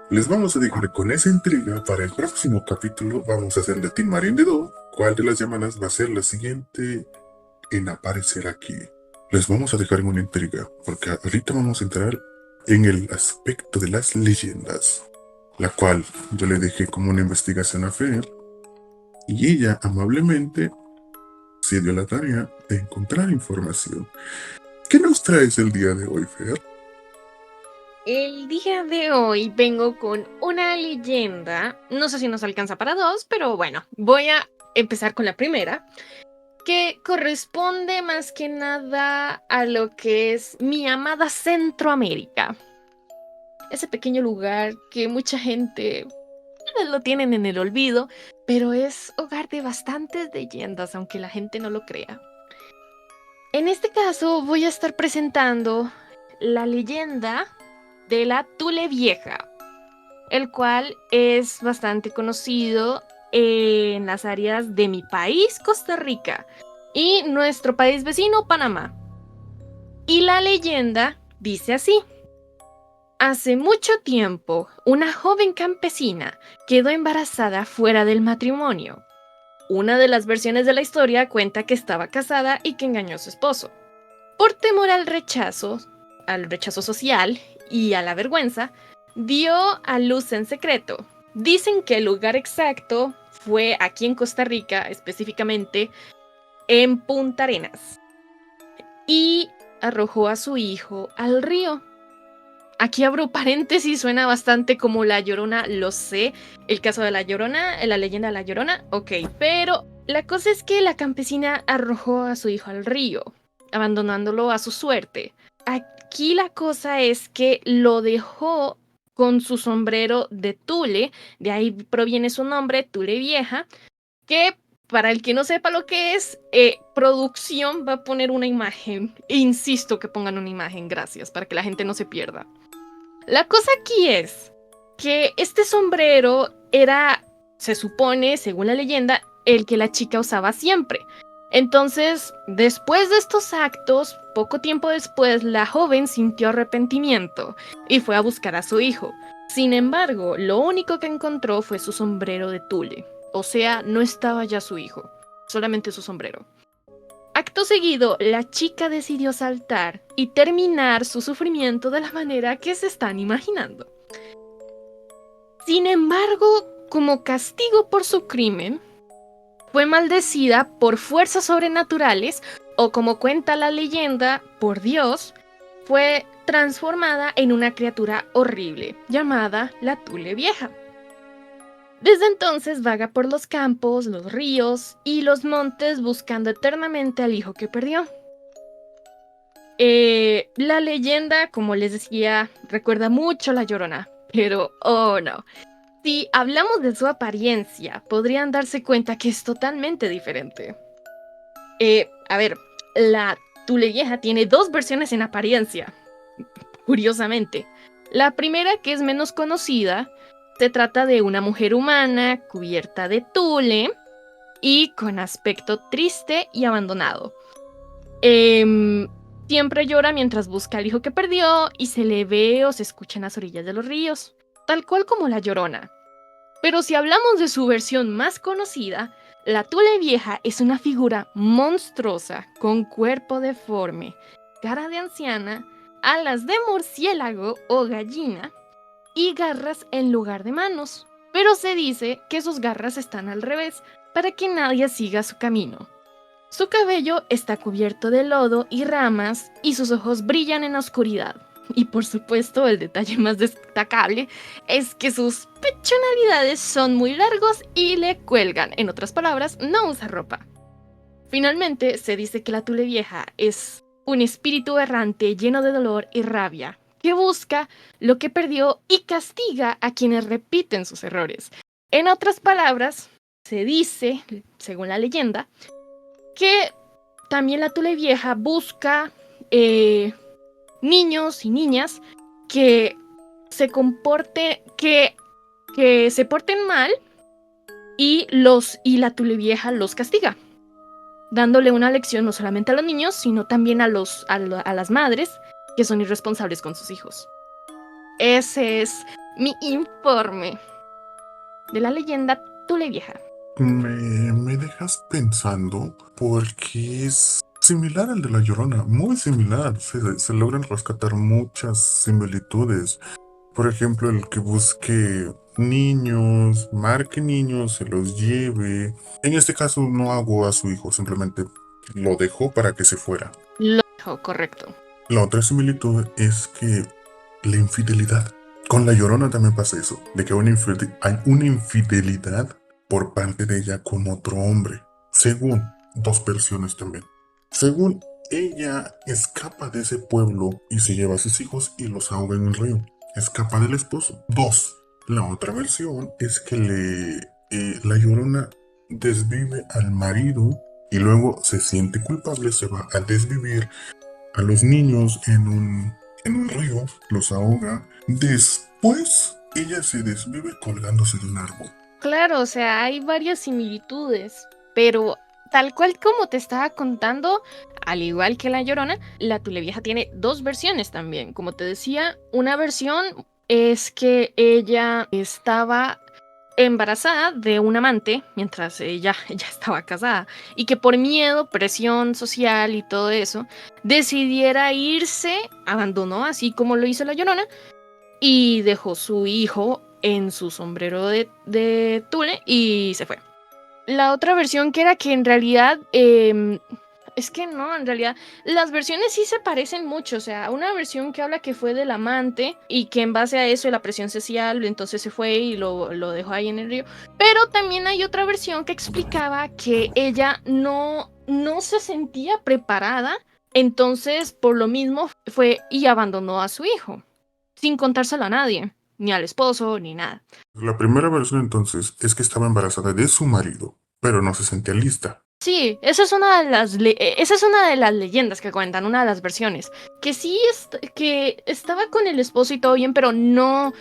Les vamos a dejar con esa intriga para el próximo capítulo. Vamos a hacer de Team Marín de Do. ¿Cuál de las llamadas va a ser la siguiente en aparecer aquí? Les vamos a dejar en una intriga, porque ahorita vamos a entrar en el aspecto de las leyendas, la cual yo le dejé como una investigación a Fer, y ella amablemente se dio la tarea de encontrar información. ¿Qué nos traes el día de hoy, Fer? El día de hoy vengo con una leyenda, no sé si nos alcanza para dos, pero bueno, voy a empezar con la primera, que corresponde más que nada a lo que es mi amada Centroamérica. Ese pequeño lugar que mucha gente tal vez lo tienen en el olvido, pero es hogar de bastantes leyendas, aunque la gente no lo crea. En este caso voy a estar presentando la leyenda de la Tule Vieja, el cual es bastante conocido en las áreas de mi país, Costa Rica, y nuestro país vecino, Panamá. Y la leyenda dice así: hace mucho tiempo, una joven campesina quedó embarazada fuera del matrimonio. Una de las versiones de la historia cuenta que estaba casada y que engañó a su esposo. Por temor al rechazo social y a la vergüenza, dio a luz en secreto. Dicen que el lugar exacto fue aquí en Costa Rica, específicamente en Punta Arenas, y arrojó a su hijo al río. Aquí abro paréntesis, suena bastante como La Llorona, lo sé, el caso de La Llorona, la leyenda de La Llorona, ok, pero la cosa es que la campesina arrojó a su hijo al río, abandonándolo a su suerte. Aquí la cosa es que lo dejó con su sombrero de tule, de ahí proviene su nombre, Tule Vieja, que para el que no sepa lo que es, producción va a poner una imagen, e insisto que pongan una imagen, gracias, para que la gente no se pierda. La cosa aquí es que este sombrero era, se supone, según la leyenda, el que la chica usaba siempre. Entonces, después de estos actos, poco tiempo después, la joven sintió arrepentimiento y fue a buscar a su hijo. Sin embargo, lo único que encontró fue su sombrero de tule. O sea, no estaba ya su hijo, solamente su sombrero. Acto seguido, la chica decidió saltar y terminar su sufrimiento de la manera que se están imaginando. Sin embargo, como castigo por su crimen, fue maldecida por fuerzas sobrenaturales, o como cuenta la leyenda, por Dios, fue transformada en una criatura horrible llamada la Tule Vieja. Desde entonces vaga por los campos, los ríos y los montes buscando eternamente al hijo que perdió. La leyenda, como les decía, recuerda mucho a La Llorona, pero oh no. Si hablamos de su apariencia, podrían darse cuenta que es totalmente diferente. A ver, la Tule Vieja tiene dos versiones en apariencia, curiosamente. La primera, que es menos conocida, se trata de una mujer humana cubierta de tule y con aspecto triste y abandonado. Siempre llora mientras busca al hijo que perdió y se le ve o se escucha en las orillas de los ríos, tal cual como La Llorona. Pero si hablamos de su versión más conocida, la Tule Vieja es una figura monstruosa con cuerpo deforme, cara de anciana, alas de murciélago o gallina y garras en lugar de manos. Pero se dice que sus garras están al revés para que nadie siga su camino. Su cabello está cubierto de lodo y ramas y sus ojos brillan en la oscuridad. Y por supuesto, el detalle más destacable es que sus pechonalidades son muy largos y le cuelgan. En otras palabras, no usa ropa. Finalmente, se dice que la Tule Vieja es un espíritu errante lleno de dolor y rabia, que busca lo que perdió y castiga a quienes repiten sus errores. En otras palabras, se dice, según la leyenda, que también la Tule Vieja busca niños y niñas que se se porten mal y la Tule Vieja los castiga, dándole una lección no solamente a los niños, sino también a las madres que son irresponsables con sus hijos. ese es mi informe de la leyenda Tule Vieja. Me dejas pensando porque es similar al de La Llorona, muy similar. Se logran rescatar muchas similitudes. Por ejemplo, el que busque niños, marque niños, se los lleve. En este caso no hago a su hijo, simplemente lo dejó para que se fuera. Lo dijo, correcto. La otra similitud es que la infidelidad. Con La Llorona también pasa eso, de que hay una infidelidad por parte de ella con otro hombre. Según dos versiones también. Según ella escapa de ese pueblo y se lleva a sus hijos y los ahoga en un río. Escapa del esposo. 2. La otra versión es que La Llorona desvive al marido y luego se siente culpable, se va a desvivir a los niños en un río, los ahoga. Después, ella se desvive colgándose de un árbol. Claro, o sea, hay varias similitudes, pero tal cual como te estaba contando, al igual que La Llorona, la Tule Vieja tiene dos versiones también. Como te decía, una versión es que ella estaba embarazada de un amante mientras ella estaba casada y que por miedo, presión social y todo eso, decidiera irse, abandonó así como lo hizo La Llorona y dejó su hijo en su sombrero de tule y se fue. La otra versión que era que en realidad, es que no, en realidad las versiones sí se parecen mucho, o sea, una versión que habla que fue del amante y que en base a eso la presión social, entonces se fue y lo dejó ahí en el río, pero también hay otra versión que explicaba que ella no se sentía preparada, entonces por lo mismo fue y abandonó a su hijo, sin contárselo a nadie, ni al esposo, ni nada. La primera versión entonces es que estaba embarazada de su marido, pero no se sentía lista. Sí, esa es una de las leyendas que cuentan, una de las versiones. Que sí, que estaba con el esposo y todo bien, pero no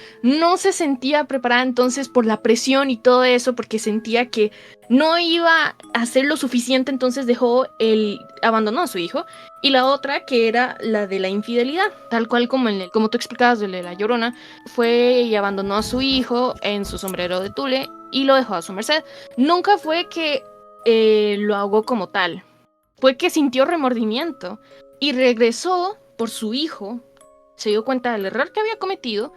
se sentía preparada entonces por la presión y todo eso, porque sentía que no iba a hacer lo suficiente, entonces abandonó a su hijo. Y la otra, que era la de la infidelidad, tal cual como tú explicabas de La Llorona, fue y abandonó a su hijo en su sombrero de tule y lo dejó a su merced. Nunca fue que lo ahogó como tal. Fue que sintió remordimiento y regresó por su hijo, se dio cuenta del error que había cometido,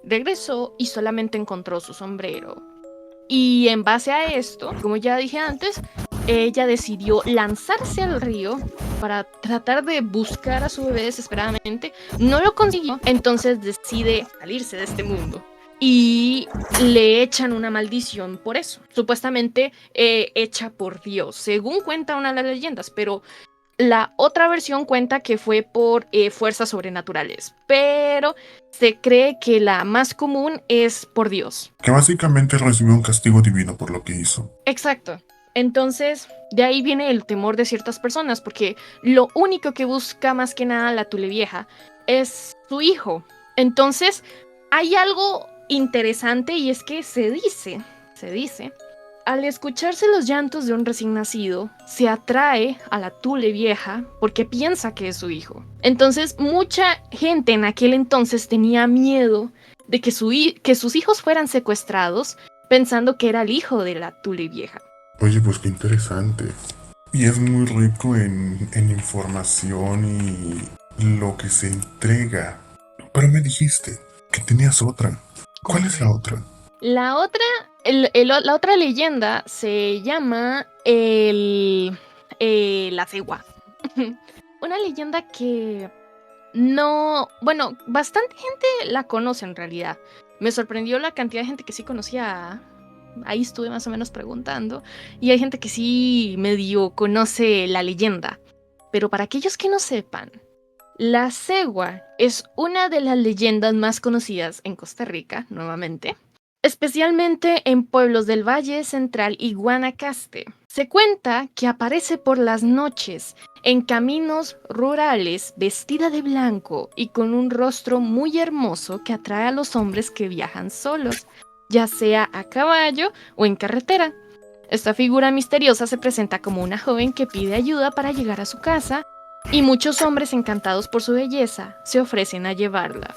regresó y solamente encontró su sombrero. Y en base a esto, como ya dije antes, ella decidió lanzarse al río para tratar de buscar a su bebé desesperadamente. No lo consiguió, entonces decide salirse de este mundo. Y le echan una maldición por eso, supuestamente hecha por Dios, según cuenta una de las leyendas, pero la otra versión cuenta que fue por fuerzas sobrenaturales, pero se cree que la más común es por Dios. Que básicamente recibió un castigo divino por lo que hizo. Exacto. Entonces, de ahí viene el temor de ciertas personas, porque lo único que busca más que nada la Tule Vieja es su hijo. Entonces, hay algo interesante y es que se dice, al escucharse los llantos de un recién nacido, se atrae a la Tule Vieja porque piensa que es su hijo. Entonces, mucha gente en aquel entonces tenía miedo de que sus hijos fueran secuestrados, pensando que era el hijo de la Tule Vieja. Oye, pues qué interesante. Y es muy rico en información y lo que se entrega. Pero me dijiste que tenías otra. ¿Cuál es la otra? La otra leyenda se llama la cegua. Una leyenda que bastante gente la conoce en realidad. Me sorprendió la cantidad de gente que sí conocía. Ahí estuve más o menos preguntando. Y hay gente que sí medio conoce la leyenda. Pero para aquellos que no sepan, la cegua es una de las leyendas más conocidas en Costa Rica, nuevamente. Especialmente en pueblos del Valle Central y Guanacaste. Se cuenta que aparece por las noches en caminos rurales vestida de blanco y con un rostro muy hermoso que atrae a los hombres que viajan solos, ya sea a caballo o en carretera. Esta figura misteriosa se presenta como una joven que pide ayuda para llegar a su casa y muchos hombres encantados por su belleza se ofrecen a llevarla.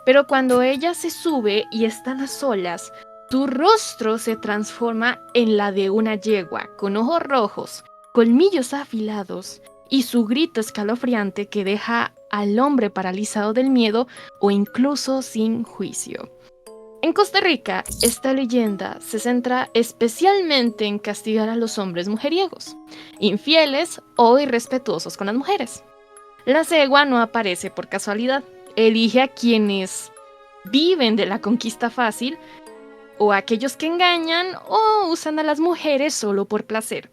Pero cuando ella se sube y están a solas, su rostro se transforma en la de una yegua, con ojos rojos, colmillos afilados y su grito escalofriante que deja al hombre paralizado del miedo o incluso sin juicio. En Costa Rica, esta leyenda se centra especialmente en castigar a los hombres mujeriegos, infieles o irrespetuosos con las mujeres. La cegua no aparece por casualidad, elige a quienes viven de la conquista fácil o a aquellos que engañan o usan a las mujeres solo por placer.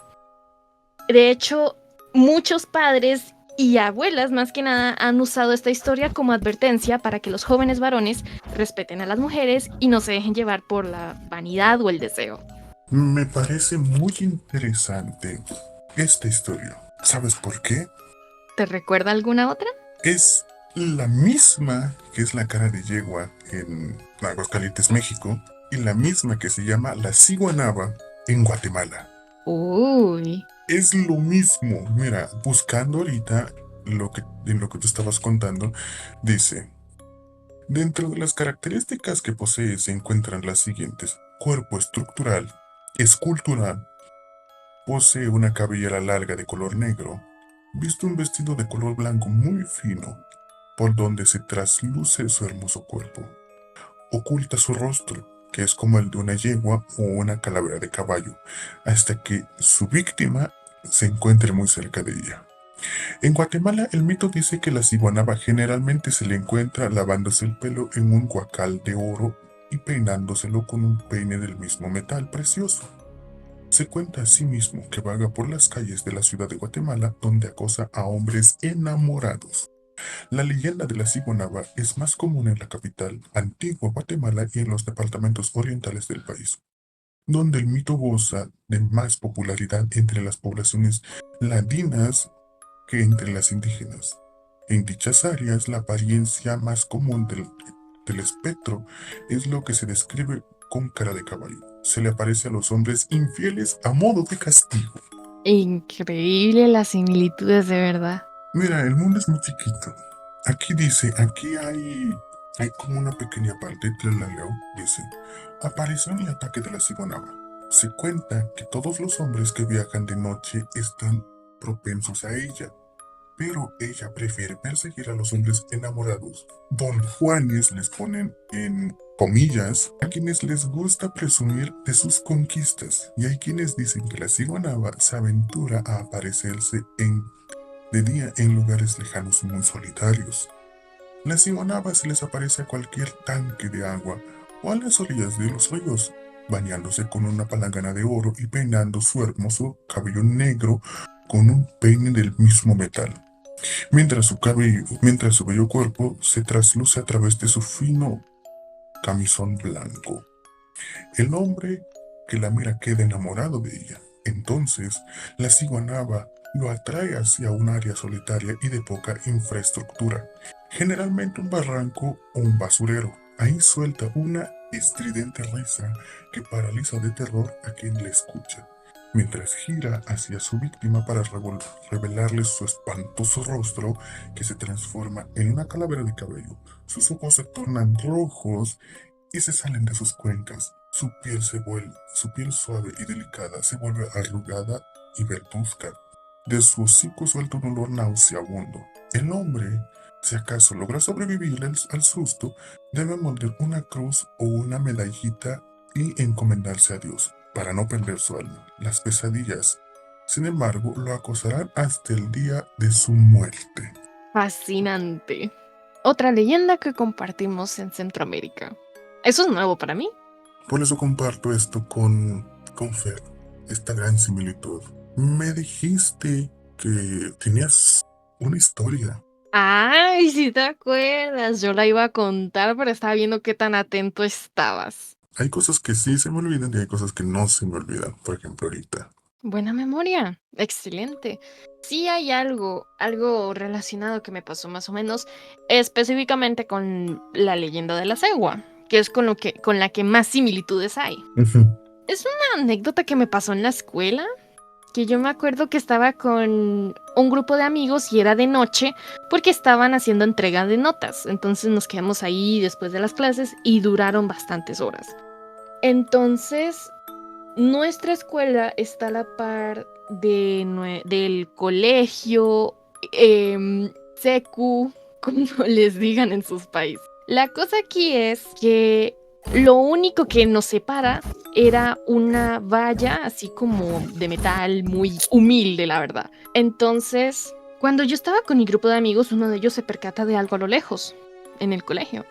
De hecho, muchos padres y abuelas más que nada han usado esta historia como advertencia para que los jóvenes varones respeten a las mujeres y no se dejen llevar por la vanidad o el deseo. Me parece muy interesante esta historia. ¿Sabes por qué? ¿Te recuerda alguna otra? Es la misma que es la cara de yegua en Aguascalientes, México, y la misma que se llama la ciguanaba en Guatemala. Uy. Es lo mismo. Mira, buscando ahorita en lo que tú estabas contando, dice, dentro de las características que posee se encuentran las siguientes. Cuerpo estructural, escultural, posee una cabellera larga de color negro, viste un vestido de color blanco muy fino, por donde se trasluce su hermoso cuerpo. Oculta su rostro, que es como el de una yegua o una calavera de caballo, hasta que su víctima se encuentre muy cerca de ella. En Guatemala, el mito dice que la ciguanaba generalmente se le encuentra lavándose el pelo en un guacal de oro y peinándoselo con un peine del mismo metal precioso. Se cuenta asimismo que vaga por las calles de la ciudad de Guatemala donde acosa a hombres enamorados. La leyenda de la ciguanaba es más común en la capital, Antigua Guatemala, y en los departamentos orientales del país, donde el mito goza de más popularidad entre las poblaciones ladinas que entre las indígenas. En dichas áreas, la apariencia más común del espectro es lo que se describe con cara de caballo. Se le aparece a los hombres infieles a modo de castigo. Increíble las similitudes, de verdad. Mira, el mundo es muy chiquito. Aquí dice, hay como una pequeña parte, la leo, dice, aparición y ataque de la ciguanaba. Se cuenta que todos los hombres que viajan de noche están propensos a ella, pero ella prefiere perseguir a los hombres enamorados. Don Juanes les ponen en comillas a quienes les gusta presumir de sus conquistas, y hay quienes dicen que la ciguanaba se aventura a aparecerse de día en lugares lejanos muy solitarios. La ciguanaba se les aparece a cualquier tanque de agua o a las orillas de los ríos, bañándose con una palangana de oro y peinando su hermoso cabello negro con un peine del mismo metal, mientras su bello cuerpo se trasluce a través de su fino camisón blanco. El hombre que la mira queda enamorado de ella. Entonces, la ciguanaba lo atrae hacia un área solitaria y de poca infraestructura, generalmente un barranco o un basurero. Ahí suelta una estridente risa que paraliza de terror a quien le escucha, mientras gira hacia su víctima para revelarle su espantoso rostro que se transforma en una calavera de cabello. Sus ojos se tornan rojos y se salen de sus cuencas. Su piel suave y delicada se vuelve arrugada y verduzca. De su hocico suelta un olor nauseabundo. El hombre, si acaso logra sobrevivir al susto, debe morder una cruz o una medallita y encomendarse a Dios para no perder su alma. Las pesadillas, sin embargo, lo acosarán hasta el día de su muerte. Fascinante. Otra leyenda que compartimos en Centroamérica. Eso es nuevo para mí. Por eso comparto esto con Fer, esta gran similitud. Me dijiste que tenías una historia. Ay, si te acuerdas. Yo la iba a contar, pero estaba viendo qué tan atento estabas. Hay cosas que sí se me olvidan y hay cosas que no se me olvidan. Por ejemplo, ahorita. Buena memoria. Excelente. Sí hay algo relacionado que me pasó más o menos, específicamente con la leyenda de la cegua, que es con la que más similitudes hay. Es una anécdota que me pasó en la escuela. que yo me acuerdo que estaba con un grupo de amigos y era de noche porque estaban haciendo entrega de notas. Entonces nos quedamos ahí después de las clases y duraron bastantes horas. Entonces, nuestra escuela está a la par del colegio, secu, como les digan en sus países. La cosa aquí es que lo único que nos separa era una valla así como de metal muy humilde, la verdad. Entonces, cuando yo estaba con mi grupo de amigos, uno de ellos se percata de algo a lo lejos, en el colegio.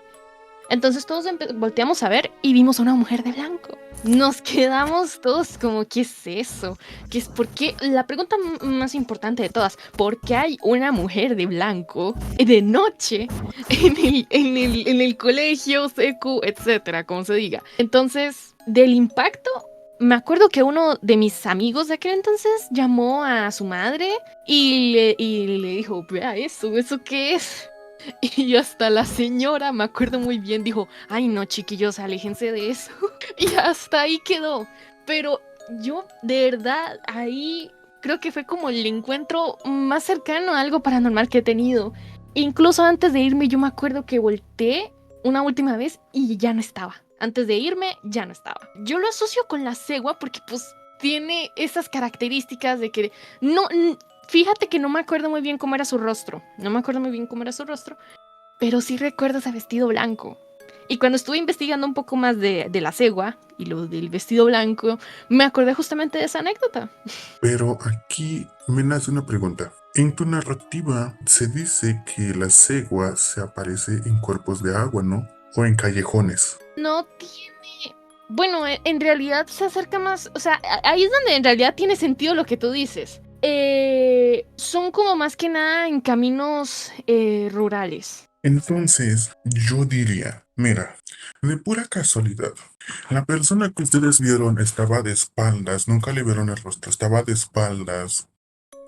Entonces todos volteamos a ver y vimos a una mujer de blanco. Nos quedamos todos como, ¿qué es eso? ¿Qué es por qué? La pregunta más importante de todas, ¿por qué hay una mujer de blanco de noche en el colegio, secu, etcétera, como se diga? Entonces, del impacto, me acuerdo que uno de mis amigos de aquel entonces llamó a su madre y le dijo, vea ¿eso qué es? Y hasta la señora, me acuerdo muy bien, dijo, ay no, chiquillos, aléjense de eso. Y hasta ahí quedó. Pero yo, de verdad, ahí creo que fue como el encuentro más cercano a algo paranormal que he tenido. Incluso antes de irme, yo me acuerdo que volteé una última vez y ya no estaba. Antes de irme, ya no estaba. Yo lo asocio con la cegua porque pues tiene esas características de que no... Fíjate que no me acuerdo muy bien cómo era su rostro. No me acuerdo muy bien cómo era su rostro. Pero sí recuerdo ese vestido blanco. Y cuando estuve investigando un poco más de la cegua y lo del vestido blanco, me acordé justamente de esa anécdota. Pero aquí me nace una pregunta. En tu narrativa se dice que la cegua se aparece en cuerpos de agua, ¿no? O en callejones. No tiene... Bueno, en realidad se acerca más... O sea, ahí es donde en realidad tiene sentido lo que tú dices. Son como más que nada en caminos rurales. Entonces, yo diría, mira, de pura casualidad, la persona que ustedes vieron estaba de espaldas, nunca le vieron el rostro, estaba de espaldas,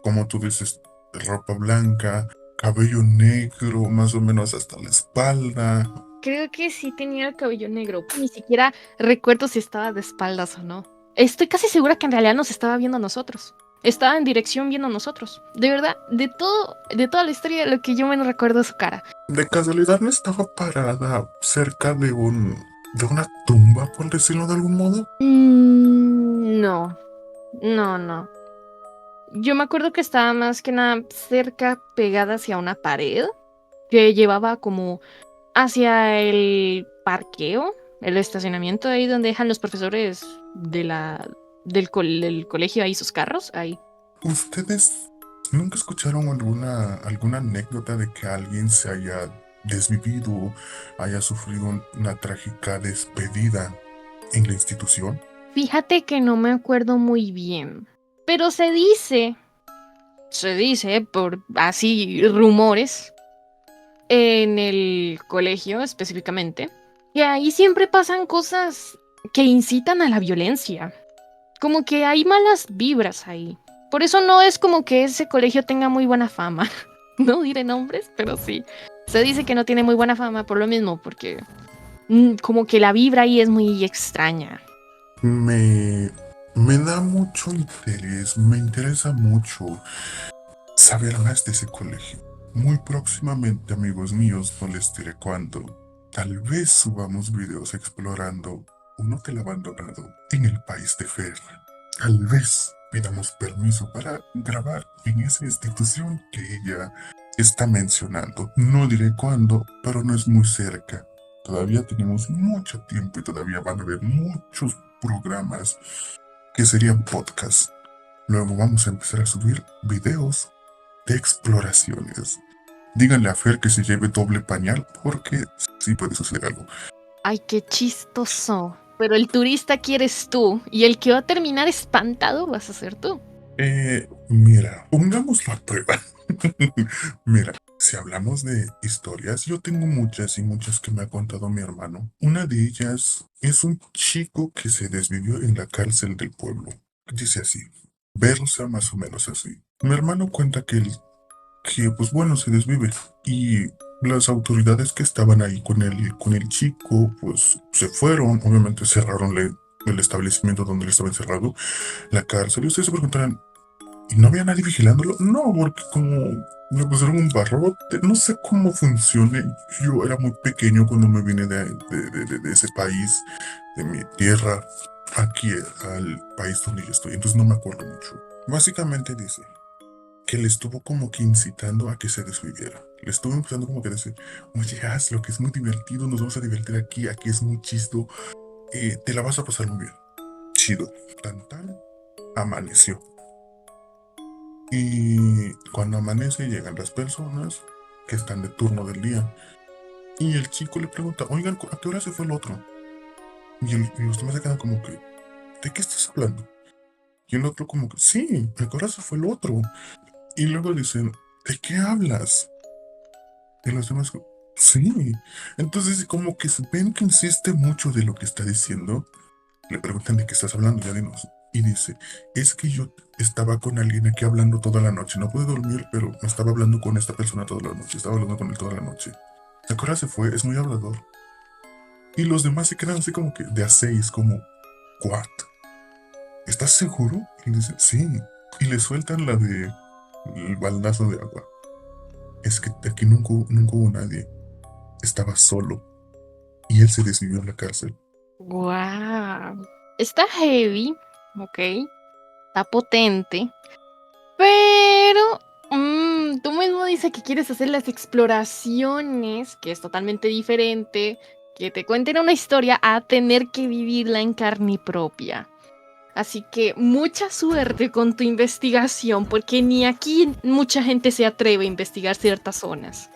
como tú dices, ropa blanca, cabello negro, más o menos hasta la espalda. Creo que sí tenía el cabello negro. Ni siquiera recuerdo si estaba de espaldas o no. Estoy casi segura que en realidad nos estaba viendo a nosotros. Estaba en dirección viendo a nosotros. De verdad, de toda la historia, lo que yo menos recuerdo es su cara. De casualidad no estaba parada cerca de una tumba, por decirlo de algún modo. No, no. Yo me acuerdo que estaba más que nada cerca, pegada hacia una pared que llevaba como hacia el parqueo, el estacionamiento ahí donde dejan los profesores del colegio ahí sus carros, ahí. ¿Ustedes nunca escucharon alguna anécdota de que alguien se haya desvivido, haya sufrido una trágica despedida en la institución? Fíjate que no me acuerdo muy bien, pero se dice por así rumores en el colegio específicamente, que ahí siempre pasan cosas que incitan a la violencia. Como que hay malas vibras ahí. Por eso no es como que ese colegio tenga muy buena fama. No diré nombres, pero sí. Se dice que no tiene muy buena fama por lo mismo, porque como que la vibra ahí es muy extraña. Me da mucho interés, me interesa mucho saber más de ese colegio. Muy próximamente, amigos míos, no les diré cuándo. Tal vez subamos videos explorando un hotel abandonado en el país de Fer. Tal vez pidamos permiso para grabar en esa institución que ella está mencionando. No diré cuándo, pero no es muy cerca. Todavía tenemos mucho tiempo y todavía van a haber muchos programas que serían podcasts. Luego vamos a empezar a subir videos de exploraciones. Díganle a Fer que se lleve doble pañal porque sí puede suceder algo. Ay, qué chistoso. Pero el turista aquí eres tú y el que va a terminar espantado vas a ser tú. Mira, pongámoslo a prueba. Mira, si hablamos de historias, yo tengo muchas y muchas que me ha contado mi hermano. Una de ellas es un chico que se desvivió en la cárcel del pueblo. Dice así, versa más o menos así. Mi hermano cuenta que pues bueno, se desvive y las autoridades que estaban ahí con el chico, pues se fueron, obviamente cerraron el establecimiento donde él estaba encerrado, la cárcel, y ustedes se preguntarán, ¿Y no había nadie vigilándolo? No, porque como me pusieron un barrote, no sé cómo funcione. Yo era muy pequeño cuando me vine de ese país, de mi tierra, aquí al país donde yo estoy, entonces no me acuerdo mucho. Básicamente dice que le estuvo como que incitando a que se desviviera. Le estuvo empezando como que a decir, oye, hazlo, que es muy divertido, nos vamos a divertir aquí, aquí es muy chisto, te la vas a pasar muy bien. Chido. Tan, amaneció. Y cuando amanece llegan las personas que están de turno del día. Y el chico le pregunta, oigan, ¿a qué hora se fue el otro? Y los demás se quedan como que, ¿de qué estás hablando? Y el otro como que, sí, ¿a qué hora se fue el otro? Y luego dicen, ¿de qué hablas? Y los demás, sí. Entonces como que ven que insiste mucho de lo que está diciendo. Le preguntan de qué estás hablando, ya dinos. Y dice, es que yo estaba con alguien aquí hablando toda la noche. No pude dormir, pero me estaba hablando con esta persona toda la noche. Estaba hablando con él toda la noche. ¿Te acuerdas? Se fue, es muy hablador. Y los demás se quedan así como que de a seis, como, ¿what? ¿Estás seguro? Y dice, sí. Y le sueltan la de el baldazo de agua. Es que aquí nunca hubo nadie. Estaba solo. Y él se desvivió en la cárcel. Wow. Está heavy, ok. Está potente. Pero tú mismo dices que quieres hacer las exploraciones, que es totalmente diferente, que te cuenten una historia a tener que vivirla en carne propia. Así que mucha suerte con tu investigación, porque ni aquí mucha gente se atreve a investigar ciertas zonas.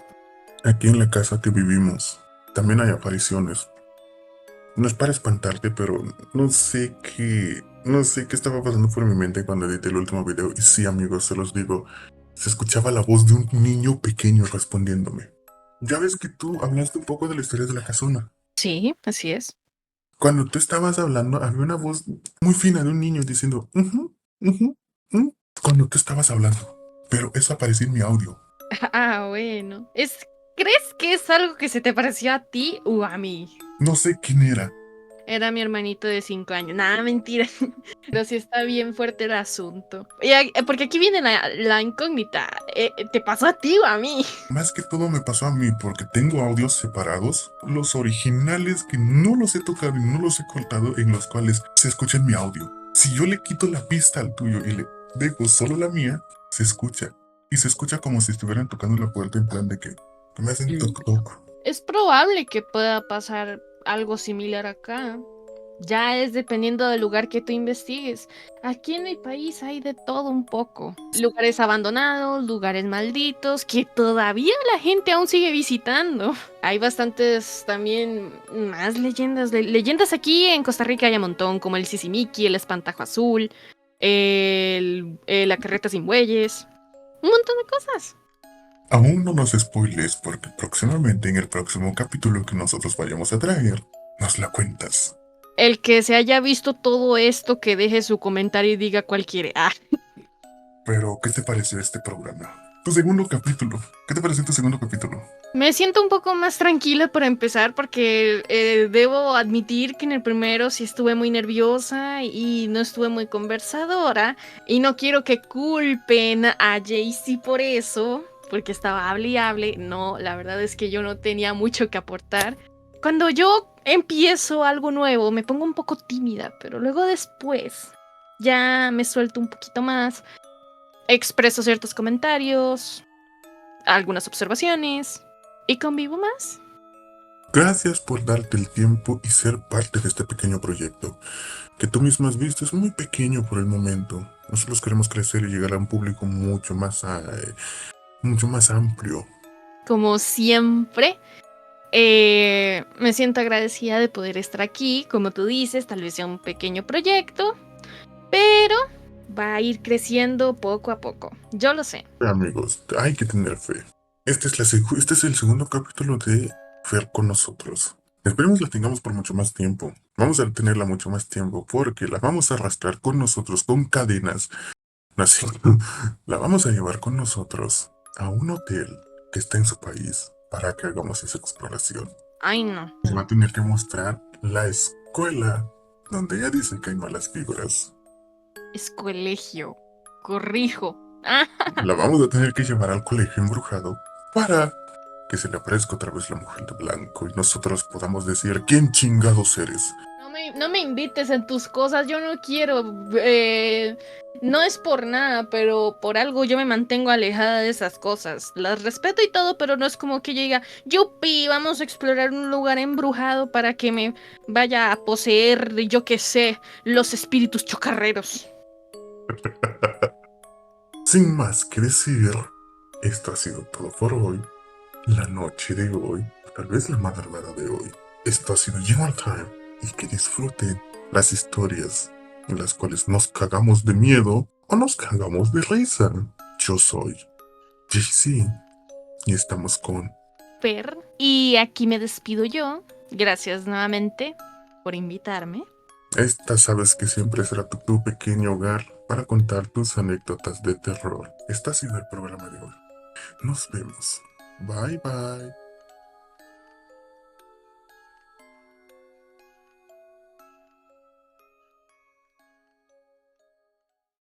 Aquí en la casa que vivimos también hay apariciones. No es para espantarte, pero no sé qué estaba pasando por mi mente cuando edité el último video. Y sí, amigos, se los digo, se escuchaba la voz de un niño pequeño respondiéndome. Ya ves que tú hablaste un poco de la historia de la casona. Sí, así es. Cuando tú estabas hablando, había una voz muy fina de un niño diciendo, cuando tú estabas hablando. Pero eso apareció en mi audio. Ah, bueno. ¿Crees que es algo que se te pareció a ti o a mí? No sé quién era. Era mi hermanito de 5 años. Nada, mentira. Pero sí está bien fuerte el asunto. Porque aquí viene la incógnita. ¿Te pasó a ti o a mí? Más que todo me pasó a mí porque tengo audios separados, los originales que no los he tocado y no los he cortado, en los cuales se escucha en mi audio. Si yo le quito la pista al tuyo y le dejo solo la mía, se escucha. Y se escucha como si estuvieran tocando la puerta en plan de que me hacen toc toc. Es probable que pueda pasar algo similar acá. Ya es dependiendo del lugar que tú investigues. Aquí en mi país hay de todo un poco. Lugares abandonados, lugares malditos, que todavía la gente aún sigue visitando. Hay bastantes también más leyendas. Leyendas aquí en Costa Rica hay un montón, como el Sisimiki, el Espantajo Azul, la Carreta sin Bueyes. Un montón de cosas. Aún no nos spoiles porque próximamente en el próximo capítulo que nosotros vayamos a traer, nos la cuentas. El que se haya visto todo esto, que deje su comentario y diga cuál quiere. Ah. Pero, ¿qué te pareció este programa? Tu segundo capítulo. ¿Qué te pareció tu segundo capítulo? Me siento un poco más tranquila para empezar porque debo admitir que en el primero sí estuve muy nerviosa y no estuve muy conversadora y no quiero que culpen a Jaycee por eso, porque estaba hable y hable. No, la verdad es que yo no tenía mucho que aportar. Cuando yo empiezo algo nuevo me pongo un poco tímida, pero luego después ya me suelto un poquito más, expreso ciertos comentarios, algunas observaciones. ¿Y convivo más? Gracias por darte el tiempo y ser parte de este pequeño proyecto, que tú mismo has visto es muy pequeño por el momento. Nosotros queremos crecer y llegar a un público mucho más amplio. Como siempre, me siento agradecida de poder estar aquí. Como tú dices, tal vez sea un pequeño proyecto, pero va a ir creciendo poco a poco. Yo lo sé. Amigos, hay que tener fe. Este es el segundo capítulo de Fer con nosotros. Esperemos la tengamos por mucho más tiempo. Vamos a tenerla mucho más tiempo porque la vamos a arrastrar con nosotros con cadenas. Así, la vamos a llevar con nosotros a un hotel que está en su país para que hagamos esa exploración. Ay, no. Se va a tener que mostrar la escuela donde ella dice que hay malas figuras. Es colegio. corrijo. Ah, La vamos a tener que llevar al colegio embrujado para que se le aparezca otra vez la mujer de blanco y nosotros podamos decir quién chingados eres. no me invites en tus cosas, yo no quiero. No es por nada, pero por algo yo me mantengo alejada de esas cosas. Las respeto y todo, pero no es como que yo diga, yupi, vamos a explorar un lugar embrujado para que me vaya a poseer, yo qué sé, los espíritus chocarreros. Sin más que decir, esto ha sido todo por hoy. La noche de hoy, tal vez la madrugada de hoy. Esto ha sido General Time y que disfruten las historias en las cuales nos cagamos de miedo o nos cagamos de risa. Yo soy JC y estamos con... Y aquí me despido yo. Gracias nuevamente por invitarme. Esta sabes que siempre será tu pequeño hogar para contar tus anécdotas de terror. Este ha sido el programa de hoy. Nos vemos. Bye bye.